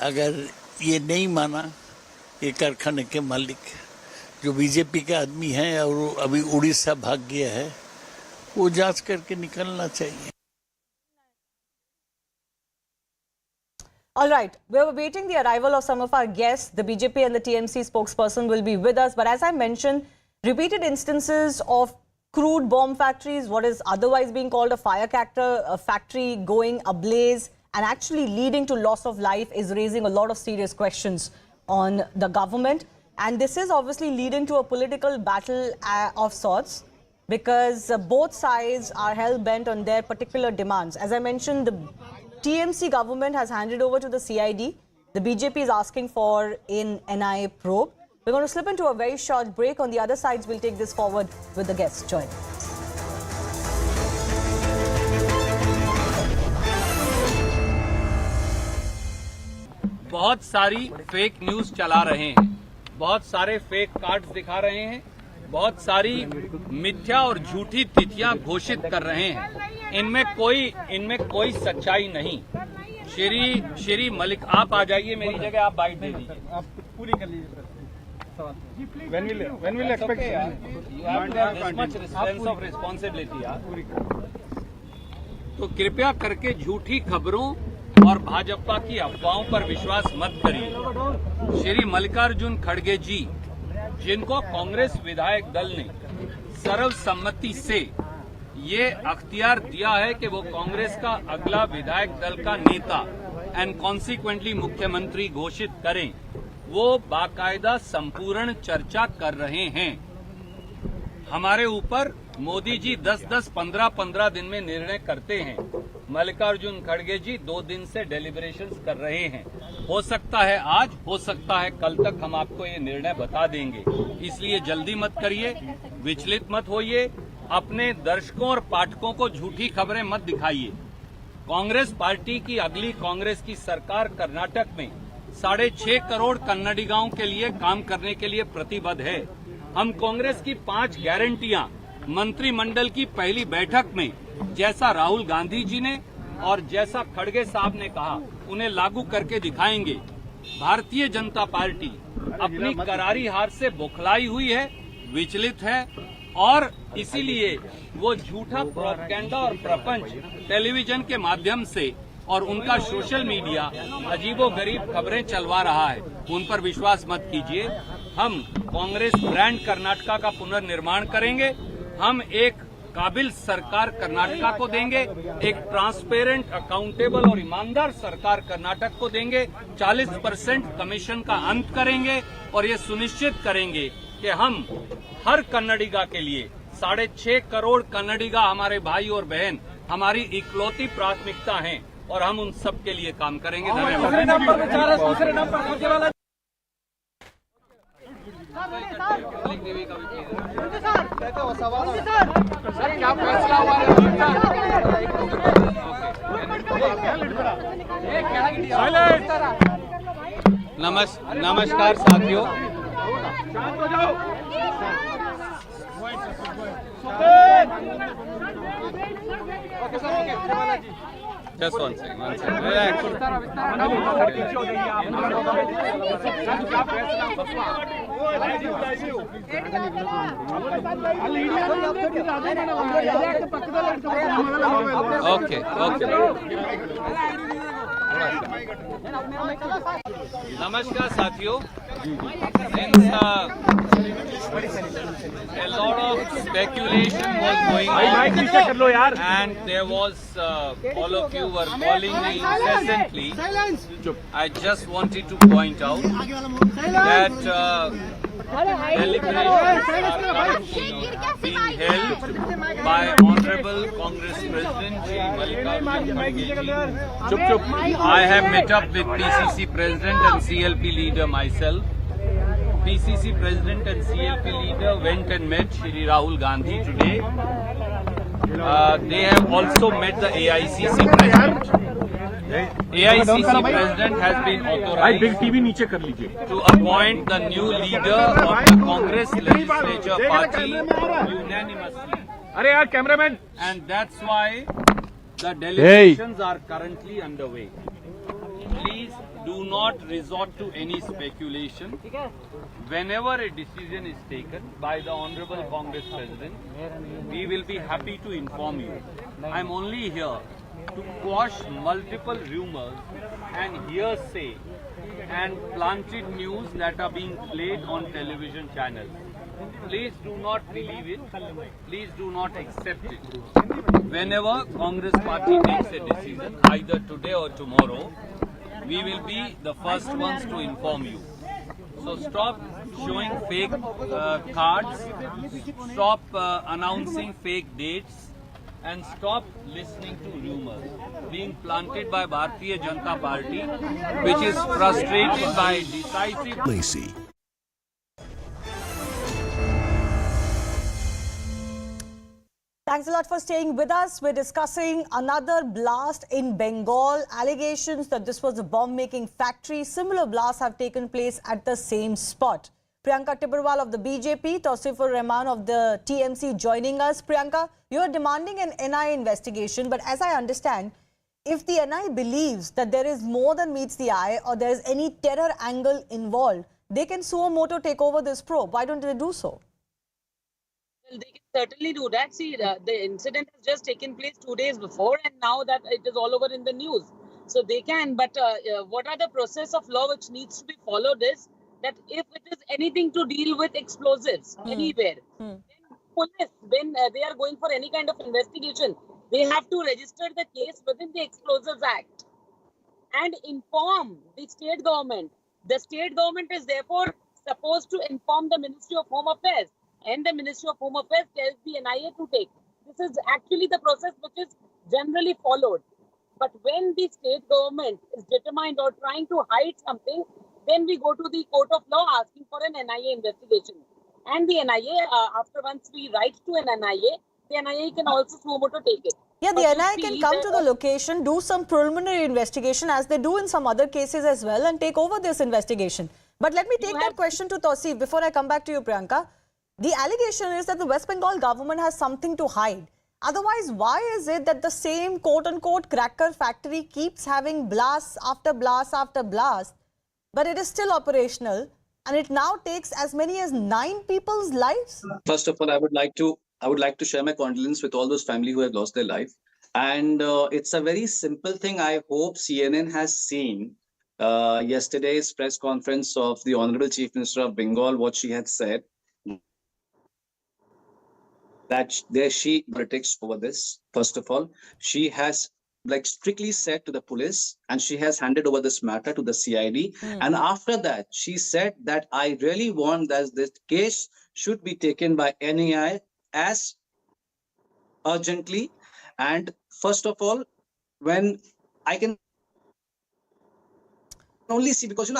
अगर ये नहीं माना ये कारखाने के मालिक जो बीजेपी के आदमी हैं और अभी उड़ीसा भाग गया है, वो जांच करके निकलना चाहिए। All right, we were waiting the arrival of some of our guests. The BJP and the TMC spokesperson will be with us. But as I mentioned, repeated instances of crude bomb factories, what is otherwise being called a firecracker, a factory going ablaze and actually leading to loss of life, is raising a lot of serious questions on the government. And this is obviously leading to a political battle of sorts, because both sides are hell-bent on their particular demands. As I mentioned, the TMC government has handed over to the CID. The BJP is asking for an NIA probe. We're going to slip into a very short break. On the other sides, we'll take this forward with the guests joining us. बहुत सारी fake news चला रहे हैं, बहुत सारे fake cards दिखा रहे हैं, बहुत सारी मिथ्या और झूठी तिथियां घोषित कर रहे हैं। इनमें कोई सच्चाई नहीं। श्री मलिक, आप आ जाइए मेरी जगह, आप बाइट दे दीजिए। आप पूरी कर लीजिए। When will expect you have this much sense of responsibility, तो कृपया करके झूठी खबरों और भाजपा की अफवाहों पर विश्वास मत करिए। श्री मल्लिकार्जुन खड़गे जी, जिनको कांग्रेस विधायक दल ने सर्वसम्मति से ये अख्तियार दिया है कि वो कांग्रेस का अगला विधायक दल का नेता एंड कॉन्सिक्वेंटली मुख्यमंत्री घोषित करें, वो बाकायदा संपूर्ण चर्चा कर रहे हैं। हमारे ऊपर मोदी जी 10-10, 15-15 दिन में निर्णय करते हैं। मल्लिकार्जुन खड़गे जी 2 दिन से डेलिब्रेशंस कर रहे हैं। हो सकता है आज, हो सकता है कल तक हम आपको ये निर्णय बता देंगे। इसलिए जल्दी मत करिए, विचलित मत होइए, अपने दर्शकों और पाठकों को झूठी खबरें मत दिखाइए। कांग्रेस पार्टी की अगली कांग्रेस की सरकार कर्नाटक में 6.5 करोड़ कन्नडिगाओं के लिए काम करने के लिए प्रतिबद्ध है। हम कांग्रेस की 5 गारंटियां मंत्रिमंडल की पहली बैठक में, जैसा राहुल गांधी जी ने और जैसा खड़गे साहब ने कहा, उन्हें लागू करके दिखाएंगे। भारतीय जनता पार्टी अपनी करारी हार से बौखलाई हुई है, विचलित है और इसीलिए वो झूठा प्रोपेगेंडा और प्रपंच टेलीविजन के माध्यम से और उनका सोशल मीडिया अजीबोगरीब खबरें चलवा रहा है। उन पर विश्वास मत कीजिए। हम कांग्रेस ब्रांड कर्नाटका का पुनर्निर्माण करेंगे। हम एक काबिल सरकार कर्नाटका को देंगे, एक ट्रांसपेरेंट, अकाउंटेबल और ईमानदार सरकार कर्नाटक को देंगे। 40% कमीशन का अंत करेंगे और ये सुनिश्चित करेंगे कि हम हर कन्नडिगा के लिए 6.5 करोड़ कन्नडिगा हमारे भाई और बहन हमारी इकलौती प्राथमिकता हैं और हम उन सब के लिए काम करेंगे। धन्यवाद। नमस्कार साथियों, just one second. Relax. Okay. नमस्कार साथियों, a lot of speculation was going on and there was all of you were calling me incessantly. I just wanted to point out that deliberations are currently being held by Honorable Congress President Mallikarjun Kharge. I have met up with PCC President and CLP leader myself. PCC President and CLP leader went and met Shri Rahul Gandhi today. They have also met the AICC President. AICC President has been authorized to appoint the new leader of the Congress legislature party unanimously. And that's why the deliberations are currently underway. Please do not resort to any speculation. Whenever a decision is taken by the Honorable Congress President, we will be happy to inform you. I am only here to quash multiple rumors and hearsay and planted news that are being played on television channels. Please do not believe it. Please do not accept it. Whenever Congress party takes a decision, either today or tomorrow, we will be the first ones to inform you. So stop showing fake cards, stop announcing fake dates, and stop listening to rumors being planted by Bharatiya Janata Party, which is frustrated by decisive... Lacey. Thanks a lot for staying with us. We're discussing another blast in Bengal. Allegations that this was a bomb-making factory. Similar blasts have taken place at the same spot. Priyanka Tibrewal of the BJP, Tausifur Rahman of the TMC joining us. Priyanka, you're demanding an NIA investigation, but as I understand, if the NIA believes that there is more than meets the eye or there is any terror angle involved, they can suo moto take over this probe. Why don't they do so? Well, they can certainly do that. See, the incident has just taken place 2 days before, and now that it is all over in the news. So they can, but what are the process of law which needs to be followed is that if it is anything to deal with explosives anywhere, then police, when they are going for any kind of investigation, they have to register the case within the Explosives Act and inform the state government. The state government is therefore supposed to inform the Ministry of Home Affairs, and the Ministry of Home Affairs tells the NIA to take. This is actually the process which is generally followed. But when the state government is determined or trying to hide something, then we go to the court of law asking for an NIA investigation. And the NIA, after once we write to an NIA, the NIA can also suo moto take it. Yeah, the NIA can come to the location, do some preliminary investigation as they do in some other cases as well, and take over this investigation. But let me take that question to Tausif before I come back to you, Priyanka. The allegation is that the West Bengal government has something to hide. Otherwise, why is it that the same quote-unquote cracker factory keeps having blasts after blast after blast, but it is still operational and it now takes as many as 9 people's lives? First of all, I would like to share my condolence with all those family who have lost their life. And it's a very simple thing. I hope CNN has seen yesterday's press conference of the Honorable Chief Minister of Bengal, what she had said, that she politics over this. First of all, she has strictly said to the police, and she has handed over this matter to the CID. And after that, she said that I really want that this case should be taken by NAI as urgently. And first of all, when I can only see, because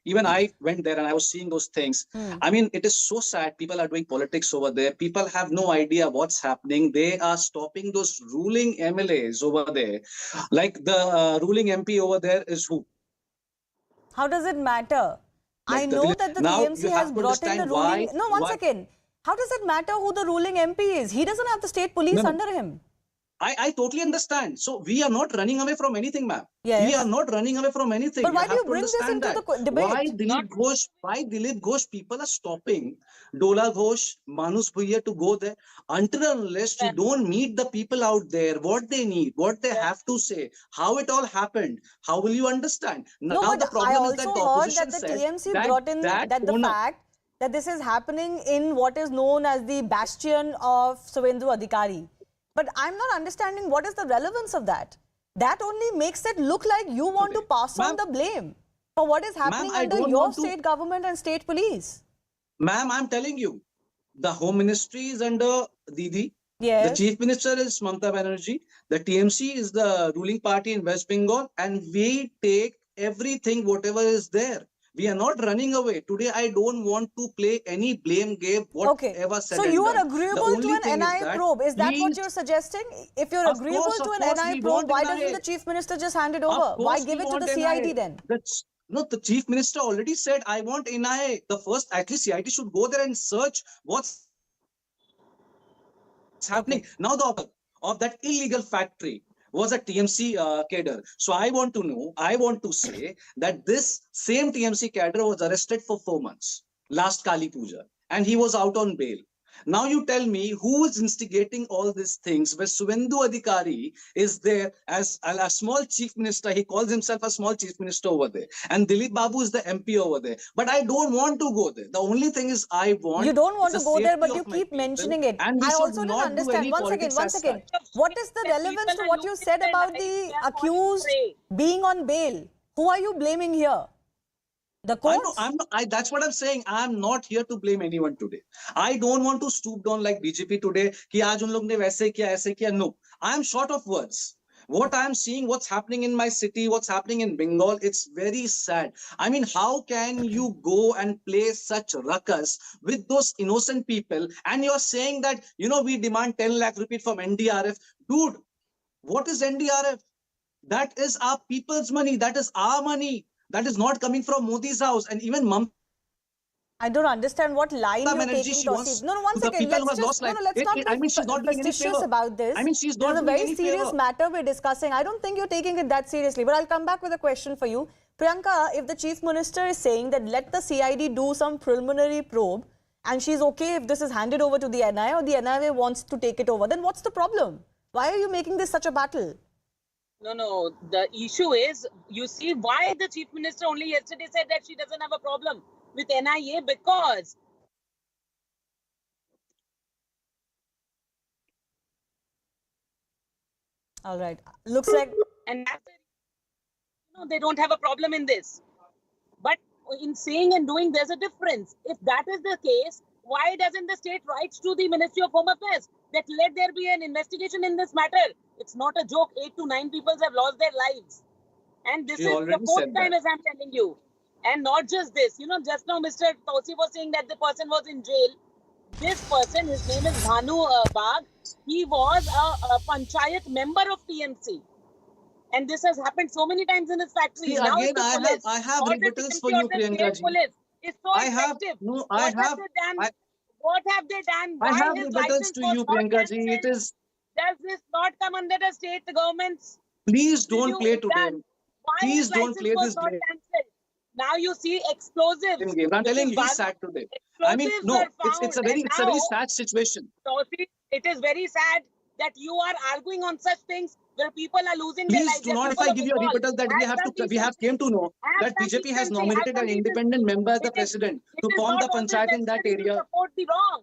even I went there and I was seeing those things. I mean, it is so sad. People are doing politics over there. People have no idea what's happening. They are stopping those ruling MLAs over there. Like the ruling MP over there is who? How does it matter? Like I know that the TMC has brought in the ruling... No, one second. How does it matter who the ruling MP is? He doesn't have the state police under him. I totally understand. So we are not running away from anything, ma'am. Yes. We are not running away from anything. But why do you bring this into the debate? Why Dilip Ghosh people are stopping Dola Ghosh, Manus Bhuiya to go there until and unless you don't meet the people out there, what they need, what they have to say, how it all happened, how will you understand? No, now but the problem I is that the also heard opposition that the said TMC brought in that the fact that this is happening in what is known as the bastion of Suvendu Adhikari. But I'm not understanding what is the relevance of that. That only makes it look like you want to pass on the blame for what is happening under your state government and state police. Ma'am, I'm telling you, the Home Ministry is under Didi. Yes. The Chief Minister is Mamata Banerjee. The TMC is the ruling party in West Bengal. And we take everything, whatever is there. We are not running away. Today, I don't want to play any blame game, whatever said. So you are agreeable to an NIA probe. Is that what you're suggesting? If you're agreeable to an NIA probe, why doesn't the Chief Minister just hand it over? Why give it to the CID then? No, the Chief Minister already said, I want NIA. The first, at least CID should go there and search what's happening. Now, the of that illegal factory was a TMC cadre. So I want to say that this same TMC cadre was arrested for 4 months last Kali Puja, and he was out on bail. Now you tell me who is instigating all these things, where Suvendu Adhikari is there as a small chief minister. He calls himself a small chief minister over there. And Dilip Babu is the MP over there. But I don't want to go there. The only thing is I want... You don't want to go there, but you keep mentioning it. I also didn't understand. One second. What is the relevance to what you said about the accused being on bail? Who are you blaming here? The courts? That's what I'm saying. I'm not here to blame anyone today. I don't want to stoop down like BJP today. Ki aaj un log ne waise kiya, aise kiya. No, I'm short of words. What I'm seeing, what's happening in my city, what's happening in Bengal, it's very sad. I mean, how can you go and play such ruckus with those innocent people? And you're saying that, we demand 10 lakh rupees from NDRF. Dude, what is NDRF? That is our people's money. That is our money. That is not coming from Modi's house. And even I don't understand what line you're taking. No, one second. Let's not be suspicious about this. I mean, she's not doing any favor. It's a very serious matter we're discussing. I don't think you're taking it that seriously. But I'll come back with a question for you. Priyanka, if the Chief Minister is saying that let the CID do some preliminary probe and she's okay if this is handed over to the NIA or the NIA wants to take it over, then what's the problem? Why are you making this such a battle? No. The issue is, you see, why the Chief Minister only yesterday said that she doesn't have a problem with NIA, because all right, looks like, and they don't have a problem in this. But in saying and doing, there's a difference. If that is the case, why doesn't the state write to the Ministry of Home Affairs that let there be an investigation in this matter? It's not a joke. 8 to 9 people have lost their lives. And this is the 4th time, as I'm telling you. And not just this. Just now Mr. Tausi was saying that the person was in jail. This person, his name is Bhanu Bagh. He was a panchayat member of TMC. And this has happened so many times in his factory. See, now again, I have rebuttals for you, Priyanka ji. It's so effective. What have they done? I have rebuttals to you, Priyanka ji. Does this not come under the state government's? Please don't review? play It today. does. Why Please his don't license play was this not game. cancelled? Now you see explosives. Game. I'm which telling is you, bad. it's sad today. I mean, Explosives no, were it's found, a very and now, sad situation. Tausi, it is very sad that you are arguing on such things where people are losing their Please lives. do There are not, if people I of give you a Bengal. rebuttal that we have came to know Have that some BJP has decency, nominated have an some independent decency. member as the It is- president it to is form not the always panchayat in that necessary to area. support the wrong.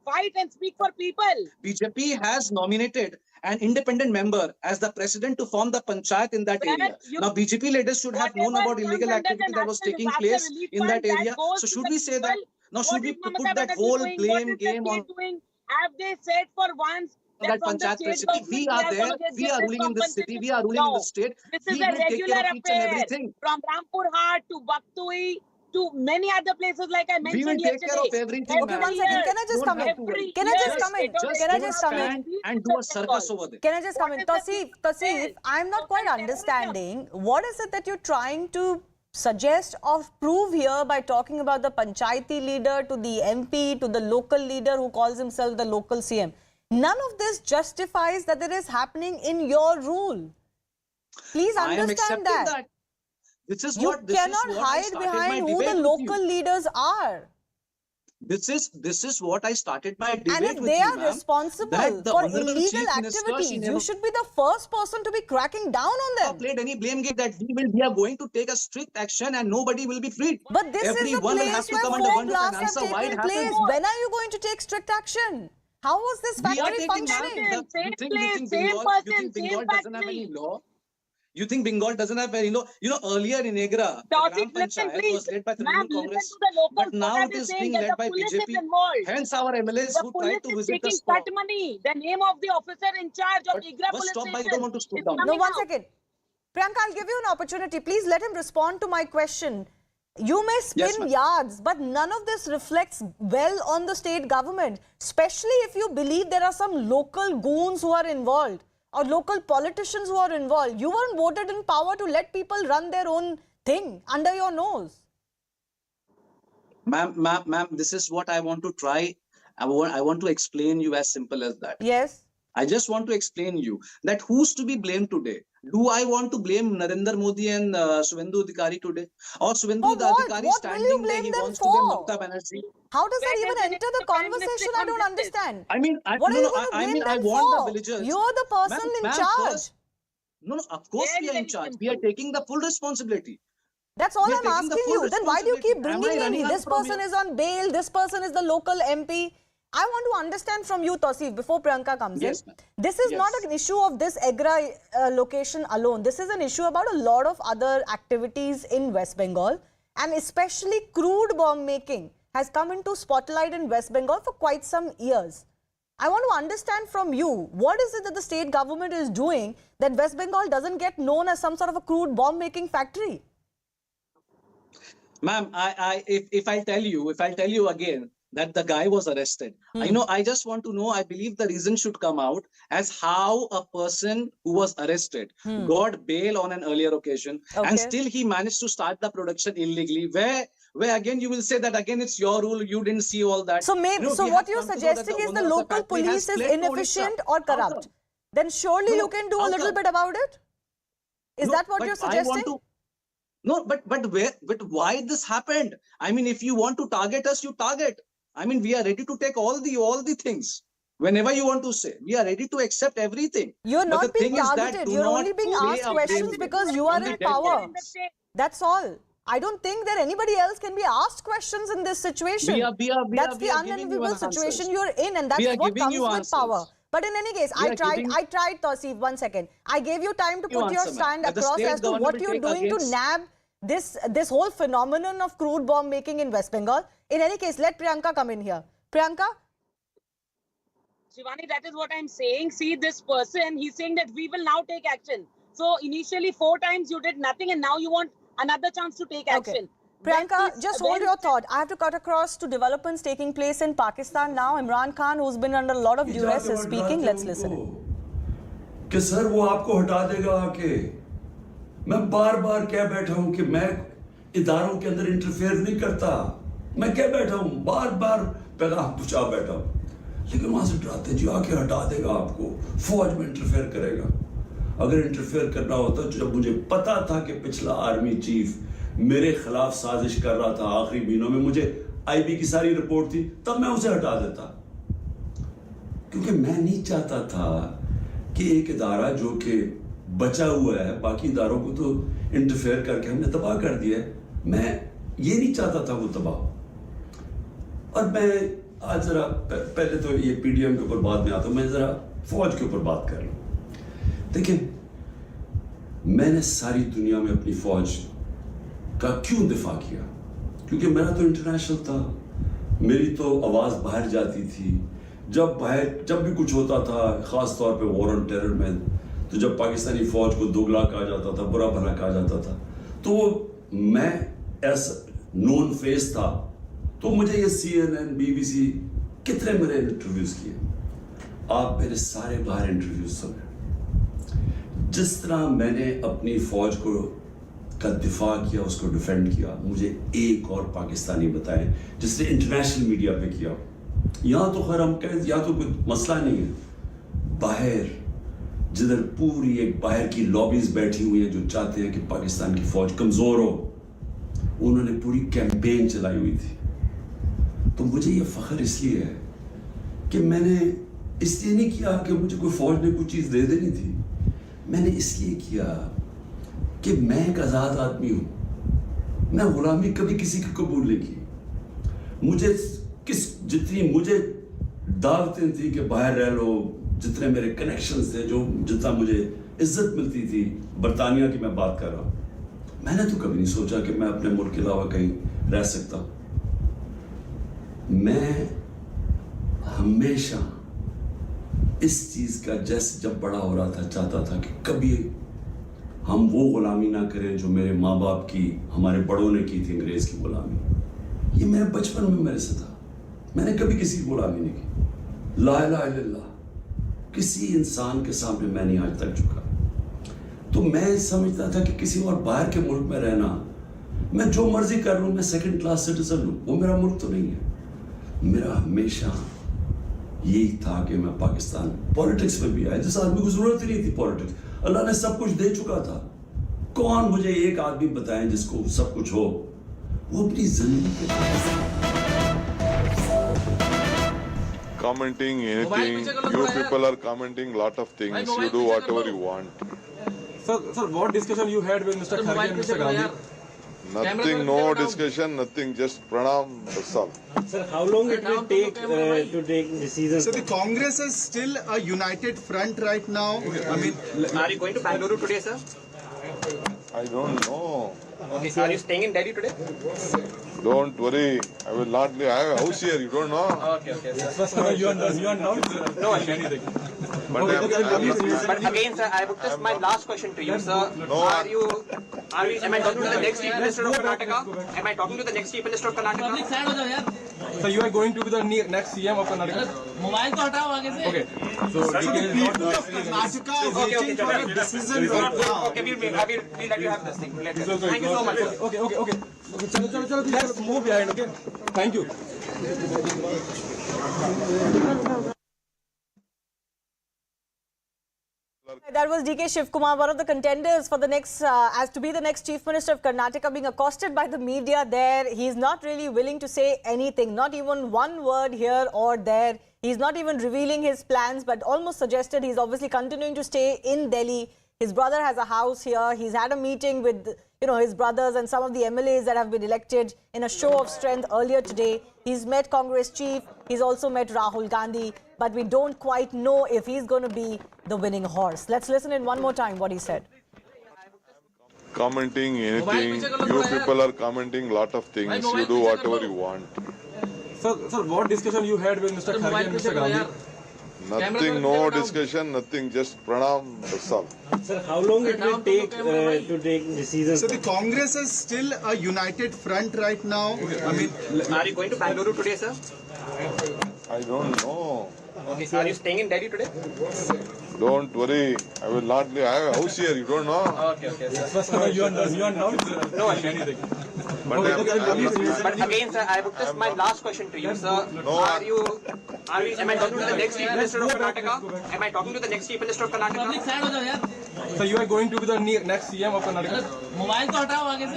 Fight and speak for people. BJP has nominated an independent member as the president to form the panchayat in that Where area. you- Now, BJP leaders should have known Whatever about comes illegal under the activity that was National taking Disaster place Relief in that Fund, area. goes So, to should the we say that? people. Now, What should we is put Mamata that Banerjee whole doing? blame What is game the on state doing? Have they said for once that that from the panchayat state president? government We we are are there. going to We give are this ruling in this city. compensation? We are ruling in No. the state. This We is a will take regular care of each and affair. everything. From Rampur Hat to Baktui to many other places like I We will mentioned take care yesterday. of everything, Okay, ma'am. one second. Can I just Don't come in? have to worry. Can I just come in? Just Can I don't just come in? stand and do a circus over there. Can I just come in? What is the Tasif, I'm not quite understanding. What is it that you're trying to suggest or prove here by talking about the panchayati leader to the MP to the local leader who calls himself the local CM? None of this justifies that it is happening in your rule. Please I am understand accepting that. This is You what cannot I hide started my behind who debate the with you. local leaders are. This is what I started my debate And if with they you, are ma'am, responsible that the for Honorable illegal Chief Minister, she activities, never you should be the first person to be cracking down on them. played any blame game that we are going to take a strict action and nobody will be freed. But this is the Everyone will have place to where come under four one roof blasts and have answer why it taken happened. place. When are you going to take strict action? How was this We are factory taking, ma'am, functioning? Same you think place, same Bengal, person, you think same Bengal doesn't have factory. any law? You think Bengal doesn't have any law? You know, earlier in Agra, the Tausi, Gram listen, Panchayat please. was led by Ma'am, Trinamool listen Congress, to the locals. but What now are it they is saying? being That led the by police BJP. is involved. Hence, our MLAs The who police tried to is visit the taking spot. cut money. The name of the officer in charge of But Igra was police stopped by, I station don't want to stoop is down. coming No, one out. second. Priyanka, I'll give you an opportunity. Please let him respond to my question. You may spin Yes, ma'am. yards, but none of this reflects well on the state government, especially if you believe there are some local goons who are involved or local politicians who are involved. You weren't voted in power to let people run their own thing under your nose. Ma'am, this is what I want to try. I want to explain you as simple as that. Yes. I just want to explain you that who's to be blamed today. Do I want to blame Narendra Modi and Suvendu Adhikari today? Or Suvendu For what? Adhikari What will you standing there, blame he them wants to blame for? Mamata Banerjee? How does that Where even does it enter the enter Prime Minister conversation? I don't on understand. I mean, What are you going to I blame mean, I them want for? the villagers. You're the person in Ma'am, charge. first- no, of course Very, we are in very charge. simple. We are taking the full responsibility. That's all We are I'm taking the asking full you. Then why do you keep responsibility. Am I bringing running in away this from person you? is on bail, this person is the local MP? I want to understand from you, Tausif, before Priyanka comes Yes, in. ma'am. This is not Yes. an issue of this Agra location alone. This is an issue about a lot of other activities in West Bengal, and especially crude bomb making has come into spotlight in West Bengal for quite some years. I want to understand from you, what is it that the state government is doing that West Bengal doesn't get known as some sort of a crude bomb making factory? Ma'am, if I tell you again that the guy was arrested, I just want to know, I believe the reason should come out as how a person who was arrested got bail on an earlier occasion Okay. and still he managed to start the production illegally, where again you will say that again it's your rule, you didn't see all that. So, maybe, so we what have you're come to know that suggesting is the owner of local factory has police is fled to inefficient Odisha. or How corrupt. come? Then surely No, you can do a how little come? bit about it. Is No, that what but you're I want suggesting? to- No, but why this happened? I mean, if you want to target us, you target. I mean, we are ready to take all the things. Whenever you want to say, we are ready to accept everything. You're But not the being thing is that targeted. do You're not only being play asked a questions blame game because you are on the in dead power. bodies. That's all. I don't think that anybody else can be asked questions in this situation. That's the giving you unenviable answers. situation you're in, and that's We are what giving comes you with answers. power. But in any case, We I are tried, giving- Tausif, 1 second. I gave you time to You put your answer, ma'am. stand That the across state as to what government will you're take doing against- to nab this whole phenomenon of crude bomb making in West Bengal. In any case, let Priyanka come in here. Priyanka? Shivani, that is what I'm saying. See, this person, he's saying that we will now take action. So initially 4 times you did nothing and now you want another chance to take Okay. action. Priyanka, When just when- hold your thought. I have to cut across to developments taking place in Pakistan now. Imran Khan, who's been under a lot of duress, is speaking. Let's listen in. कि sir वो आपको हटा देगा आके। मैं बार बार कह बैठा हूं कि मैं इदारों के अंदर इंटरफेयर नहीं करता। मैं कह बैठा हूं, बार बार पैगाम पहुंचा बैठा हूं। लेकिन वहां से डराते जी आके हटा देगा आपको, फौज में इंटरफेयर करेगा। अगर इंटरफेयर करना होता तो जब मुझे पता था कि पिछला आर्मी चीफ मेरे खिलाफ साजिश कर रहा था, आखिरी महीनों में मुझे आईबी की सारी रिपोर्ट थी, तब मैं उसे हटा देता, क्योंकि मैं नहीं चाहता था कि एक इदारा जो कि बचा हुआ है, बाकी इदारों को तो इंटरफेयर करके हमने तबाह कर दिया है, मैं ये नहीं चाहता था वो तबाह। और मैं आज जरा पहले तो ये पीडीएम के ऊपर बाद में आता हूं, मैं जरा फौज के ऊपर बात कर लूं। देखिए, मैंने सारी दुनिया में अपनी फौज का क्यों दिफा किया, क्योंकि मेरा तो इंटरनेशनल था, मेरी तो आवाज बाहर जाती थी। जब भी कुछ होता था, खास तौर पे वॉर ऑन टेरर में, तो जब पाकिस्तानी फौज को दोगला कहा जाता था, बुरा भला कहा जाता था, तो मैं एज नोन फेस था, तो मुझे ये CNN, BBC कितने मेरे इंटरव्यूज किए। आप मेरे सारे बाहर इंटरव्यूज सुने। जिस तरह मैंने अपनी फौज का दिफा किया, उसको डिफेंड किया, मुझे एक और पाकिस्तानी बताएं जिसने इंटरनेशनल मीडिया पे किया। यहाँ तो खैर हम कहें, यहाँ तो कोई मसला नहीं है, बाहर जिधर पूरी एक बाहर की लॉबीज बैठी हुई है जो चाहते हैं कि पाकिस्तान की फौज कमजोर हो, उन्होंने पूरी कैंपेन चलाई हुई थी। तो मुझे ये फख्र इसलिए है कि मैंने इसलिए नहीं किया कि मुझे कोई फौज ने कुछ चीज दे देनी थी, मैंने इसलिए किया कि मैं एक आजाद आदमी हूं, मैं गुलामी कभी किसी की कबूल नहीं की। मुझे जितनी मुझे दावतें थी कि बाहर रह लो, जितने मेरे कनेक्शंस थे, जितना मुझे इज्जत मिलती थी, बरतानिया की मैं बात कर रहा हूं, मैंने तो कभी नहीं सोचा कि मैं अपने मुल्क के अलावा कहीं रह सकता। मैं हमेशा इस चीज का जब बड़ा हो रहा था, चाहता था कि कभी हम वो गुलामी ना करें जो मेरे माँ बाप की, हमारे बड़ों ने की थी, अंग्रेज की गुलामी। ये मेरे बचपन में मेरे से था, मैंने कभी किसी की गुलामी नहीं की। ला इलाहा इल्लल्लाह, किसी इंसान के सामने मैं नहीं आज तक झुका। तो मैं समझता था कि किसी और बाहर के मुल्क में रहना, मैं जो मर्जी कर लूं, मैं सेकंड क्लास सिटीजन हूं, वो मेरा मुल्क तो नहीं है। मेरा हमेशा यही था कि मैं पाकिस्तान, पॉलिटिक्स में भी आया, जिस आदमी को जरूरत ही नहीं थी पॉलिटिक्स, अल्लाह ने सब कुछ दे चुका था। कौन मुझे एक आदमी बताएं जिसको सब कुछ हो, वो अपनी जिंदगी के commenting anything, you people are commenting lot of things, you do whatever you want. Sir, what discussion you had with Mr. Kharge and Mr. Gandhi? Nothing, no discussion, nothing, just pranam, that's all. Sir, how long it will take to take decisions? So the Congress is still a united front right now. I mean, are you going to Bengaluru today, sir? I don't know. Okay, so are you staying in Delhi today? Don't worry, I will not leave. I have a house here, you don't know. Okay, sir. You are not? No, I can't. But again, sir, I would just my last question to you, sir. No, Am I talking to the next Chief Minister of Karnataka? Am I talking to the next Chief Minister of Karnataka? So you are going to be the next CM of Karnataka? Okay. So Karnataka is waiting for a decision right now. Okay, we'll let you have this thing. Thank you so much. Okay. Chalo, let's move behind, okay? Thank you. That was DK Shivakumar, one of the contenders for the next, as to be the next Chief Minister of Karnataka, being accosted by the media there. He's not really willing to say anything, not even one word here or there. He's not even revealing his plans, but almost suggested he's obviously continuing to stay in Delhi. His brother has a house here. He's had a meeting with, his brothers and some of the MLAs that have been elected in a show of strength earlier today. He's met Congress chief. He's also met Rahul Gandhi. But we don't quite know if he's going to be the winning horse. Let's listen in one more time what he said. Commenting anything, you people are commenting lot of things, you do whatever you want. Sir, what discussion you had with Mr. Kharge and Mr. Gandhi? Nothing, no discussion, nothing, just pranam, that's all. Sir, how long it will take to take decisions? So the Congress is still a united front right now. I mean, are you going to Bengaluru today, sir? I don't know. Okay, so are you staying in Delhi today? Don't worry, I will not leave. I have a house here, you don't know. Okay, sir. You are not? No, I can't. But again, sir, I would just my last question to you, sir. Am I talking to the next Chief Minister of Karnataka? Am I talking to the next Chief Minister of Karnataka? So you are going to be the next CM of Karnataka?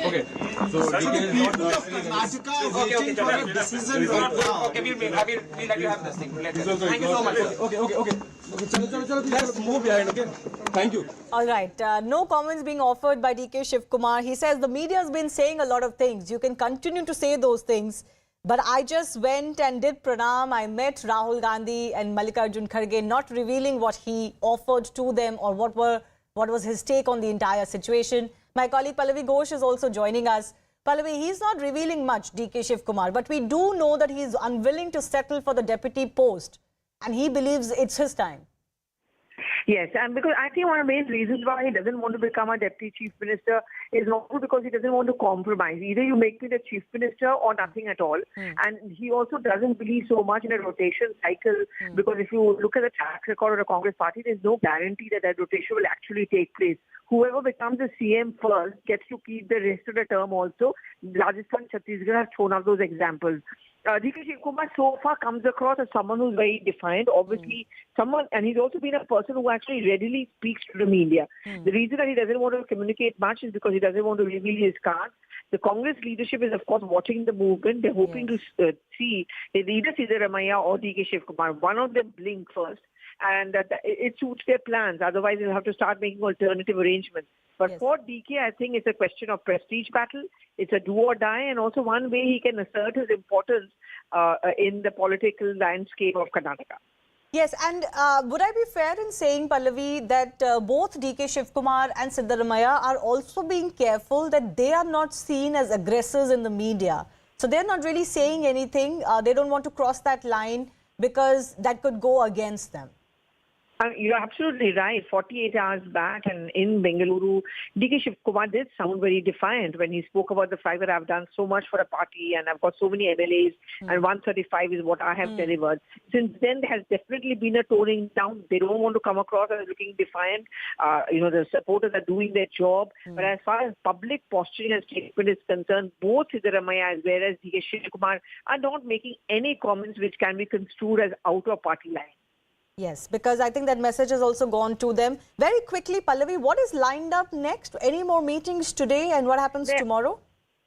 Okay. So DK is not Okay, we'll let you have this thing later. Thank you so much. Okay. Let's move behind, okay? Thank you. All right. No comments being offered by DK Shivakumar. He says the media has been saying a lot of things. You can continue to say those things. But I just went and did pranam. I met Rahul Gandhi and Mallikarjun Kharge, not revealing what he offered to them or what was his take on the entire situation. My colleague Pallavi Ghosh is also joining us. Pallavi, he's not revealing much, DK Shivakumar, but we do know that he's unwilling to settle for the deputy post. And he believes it's his time. Yes, and because I think one of the main reasons why he doesn't want to become a deputy chief minister is not because he doesn't want to compromise. Either you make me the chief minister or nothing at all. And he also doesn't believe so much in a rotation cycle because if you look at the track record of the Congress party, there's no guarantee that that rotation will actually take place. Whoever becomes the CM first gets to keep the rest of the term also. Rajasthan, Chhattisgarh have thrown out those examples. DK Shivakumar so far comes across as someone who's very defiant, obviously someone, and he's also been a person who actually readily speaks to the media. The reason that he doesn't want to communicate much is because he doesn't want to reveal his cards. The Congress leadership is, of course, watching the movement. They're hoping to see either Siddaramaiah or DK Shivakumar, one of them blink first. And it suits their plans. Otherwise, they'll have to start making alternative arrangements. But for DK, I think it's a question of prestige battle. It's a do or die, and also one way he can assert his importance in the political landscape of Karnataka. Yes, and would I be fair in saying, Pallavi, that both DK Shivakumar and Siddaramaiah are also being careful that they are not seen as aggressors in the media? So they're not really saying anything. They don't want to cross that line because that could go against them. You're absolutely right. 48 hours back and in Bengaluru, DK Shivakumar did sound very defiant when he spoke about the fact that I've done so much for the party and I've got so many MLAs and 135 is what I have delivered. Since then, there has definitely been a toning down. They don't want to come across as looking defiant. The supporters are doing their job. But as far as public posturing and statement is concerned, both Siddaramaiah as well as DK Shivakumar are not making any comments which can be construed as out of party line. Yes, because I think that message has also gone to them. Very quickly, Pallavi, what is lined up next? Any more meetings today and what happens tomorrow?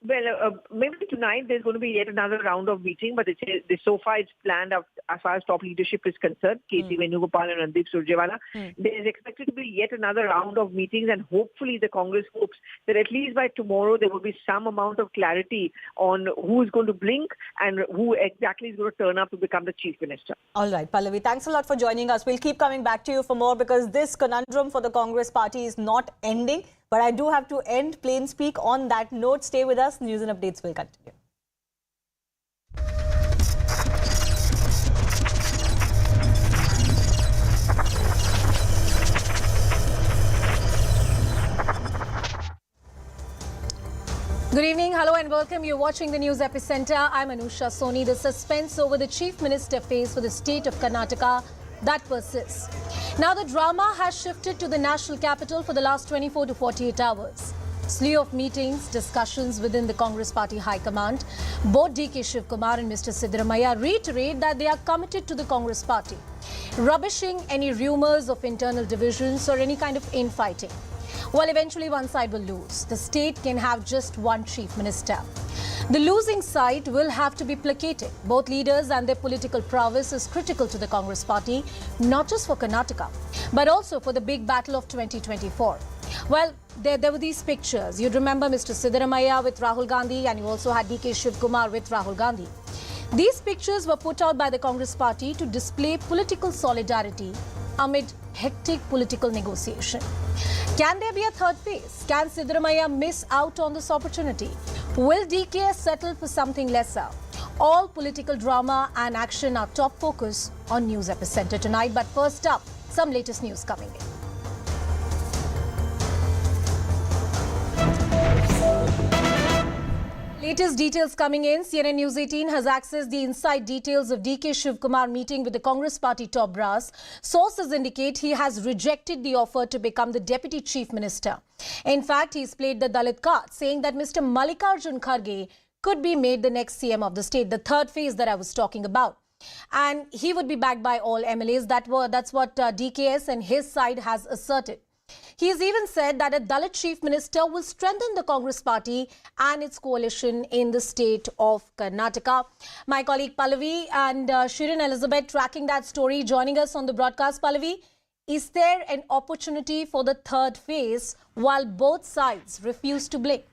Well, maybe tonight there's going to be yet another round of meeting, but so far it's planned as far as top leadership is concerned, KC Venugopal and Randeep Surjewala. There is expected to be yet another round of meetings, and hopefully the Congress hopes that at least by tomorrow there will be some amount of clarity on who is going to blink and who exactly is going to turn up to become the chief minister. All right, Pallavi, thanks a lot for joining us. We'll keep coming back to you for more because this conundrum for the Congress party is not ending. But I do have to end plain speak on that note. Stay with us. News and updates will continue. Good evening. Hello and welcome. You're watching the News Epicenter. I'm Anusha Soni. The suspense over the Chief Minister face for the state of Karnataka that persists. Now the drama has shifted to the national capital for the last 24 to 48 hours. Slew of meetings, discussions within the Congress party high command. Both DK Shivakumar and Mr. Siddaramaiah reiterate that they are committed to the Congress party, rubbishing any rumors of internal divisions or any kind of infighting. Well, eventually one side will lose. The state can have just one chief minister. The losing side will have to be placated. Both leaders and their political prowess is critical to the Congress party, not just for Karnataka, but also for the big battle of 2024. Well, there were these pictures. You'd remember Mr. Siddaramaiah with Rahul Gandhi, and you also had DK Shivakumar with Rahul Gandhi. These pictures were put out by the Congress party to display political solidarity amid hectic political negotiation. Can there be a third phase? Can Siddaramaiah miss out on this opportunity? Will DK settle for something lesser? All political drama and action are top focus on News Epicenter tonight. But first up, some latest news coming in. Latest details coming in. CNN News 18 has accessed the inside details of DK Shivakumar meeting with the Congress party top brass. Sources indicate he has rejected the offer to become the deputy chief minister. In fact, he's played the Dalit card, saying that Mr. Mallikarjun Kharge could be made the next CM of the state, the third phase that I was talking about. And he would be backed by all MLAs. That's what DKS and his side has asserted. He has even said that a Dalit chief minister will strengthen the Congress party and its coalition in the state of Karnataka. My colleague Pallavi and Shirin Elizabeth tracking that story, joining us on the broadcast. Pallavi, is there an opportunity for the third phase while both sides refuse to blink?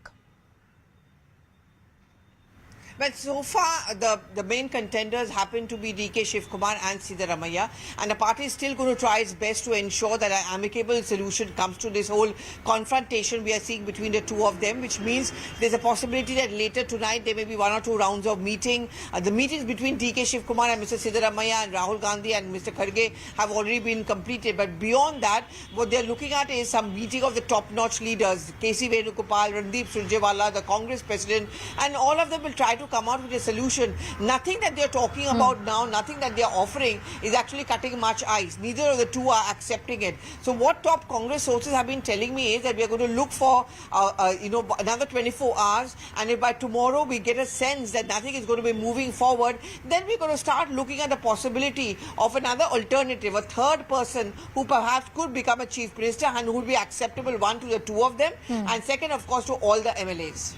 But so far, the main contenders happen to be DK Shivakumar and Siddaramaiah, and the party is still going to try its best to ensure that an amicable solution comes to this whole confrontation we are seeing between the two of them, which means there's a possibility that later tonight there may be one or two rounds of meeting. The meetings between DK Shivakumar and Mr. Siddaramaiah and Rahul Gandhi and Mr. Kharge have already been completed. But beyond that, what they're looking at is some meeting of the top-notch leaders, KC Venugopal, Randeep Surjewala, the Congress president, and all of them will try to come out with a solution. Nothing that they're talking about now, nothing that they're offering is actually cutting much ice. Neither of the two are accepting it. So what top Congress sources have been telling me is that we are going to look for another 24 hours, and if by tomorrow we get a sense that nothing is going to be moving forward, then we're going to start looking at the possibility of another alternative, a third person who perhaps could become a chief minister and who would be acceptable, one, to the two of them, and second, of course, to all the MLAs.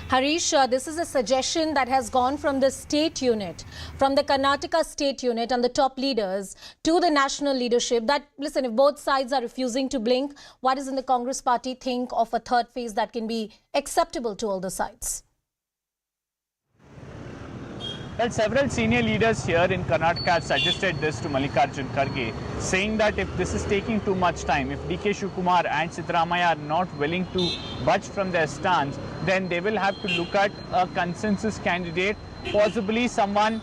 Harish, this is a suggestion that has gone from the state unit, from the Karnataka state unit and the top leaders to the national leadership that, listen, if both sides are refusing to blink, what does in the Congress party think of a third phase that can be acceptable to all the sides? Well, several senior leaders here in Karnataka have suggested this to Mallikarjun Kharge, saying that if this is taking too much time, if DK Shivakumar and Siddaramaiah are not willing to budge from their stance, then they will have to look at a consensus candidate, possibly someone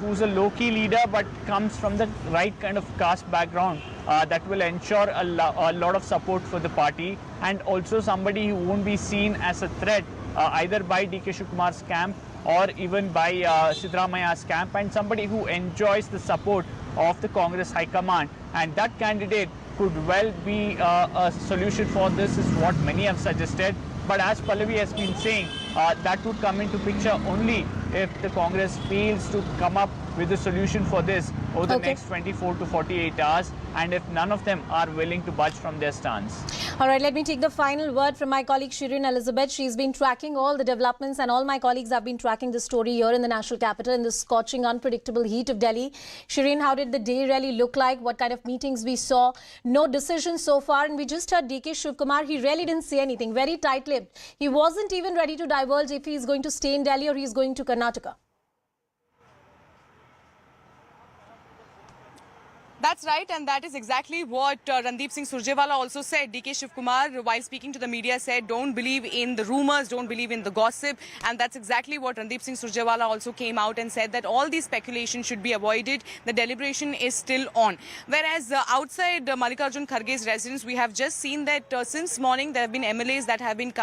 who's a low-key leader but comes from the right kind of caste background that will ensure a lot of support for the party, and also somebody who won't be seen as a threat either by DK Shivkumar's camp or even by Siddaramaiah's camp, and somebody who enjoys the support of the Congress High Command. And that candidate could well be a solution for this, is what many have suggested. But as Pallavi has been saying, that would come into picture only if the Congress fails to come up with a solution for this over the next 24 to 48 hours, and if none of them are willing to budge from their stance. All right, let me take the final word from my colleague Shirin Elizabeth. She's been tracking all the developments, and all my colleagues have been tracking the story here in the national capital in the scorching, unpredictable heat of Delhi. Shirin, how did the day really look like? What kind of meetings we saw? No decisions so far, and we just heard DK Shivakumar. He really didn't say anything, very tight-lipped. He wasn't even ready to divulge if he's going to stay in Delhi or he's going to Karnataka. That's right, and that is exactly what Randeep Singh Surjewala also said. DK Shivakumar, while speaking to the media, said don't believe in the rumours, don't believe in the gossip, and that's exactly what Randeep Singh Surjewala also came out and said, that all these speculation should be avoided. The deliberation is still on. Whereas outside Mallikarjun Kharge's residence, we have just seen that since morning there have been MLAs that have been coming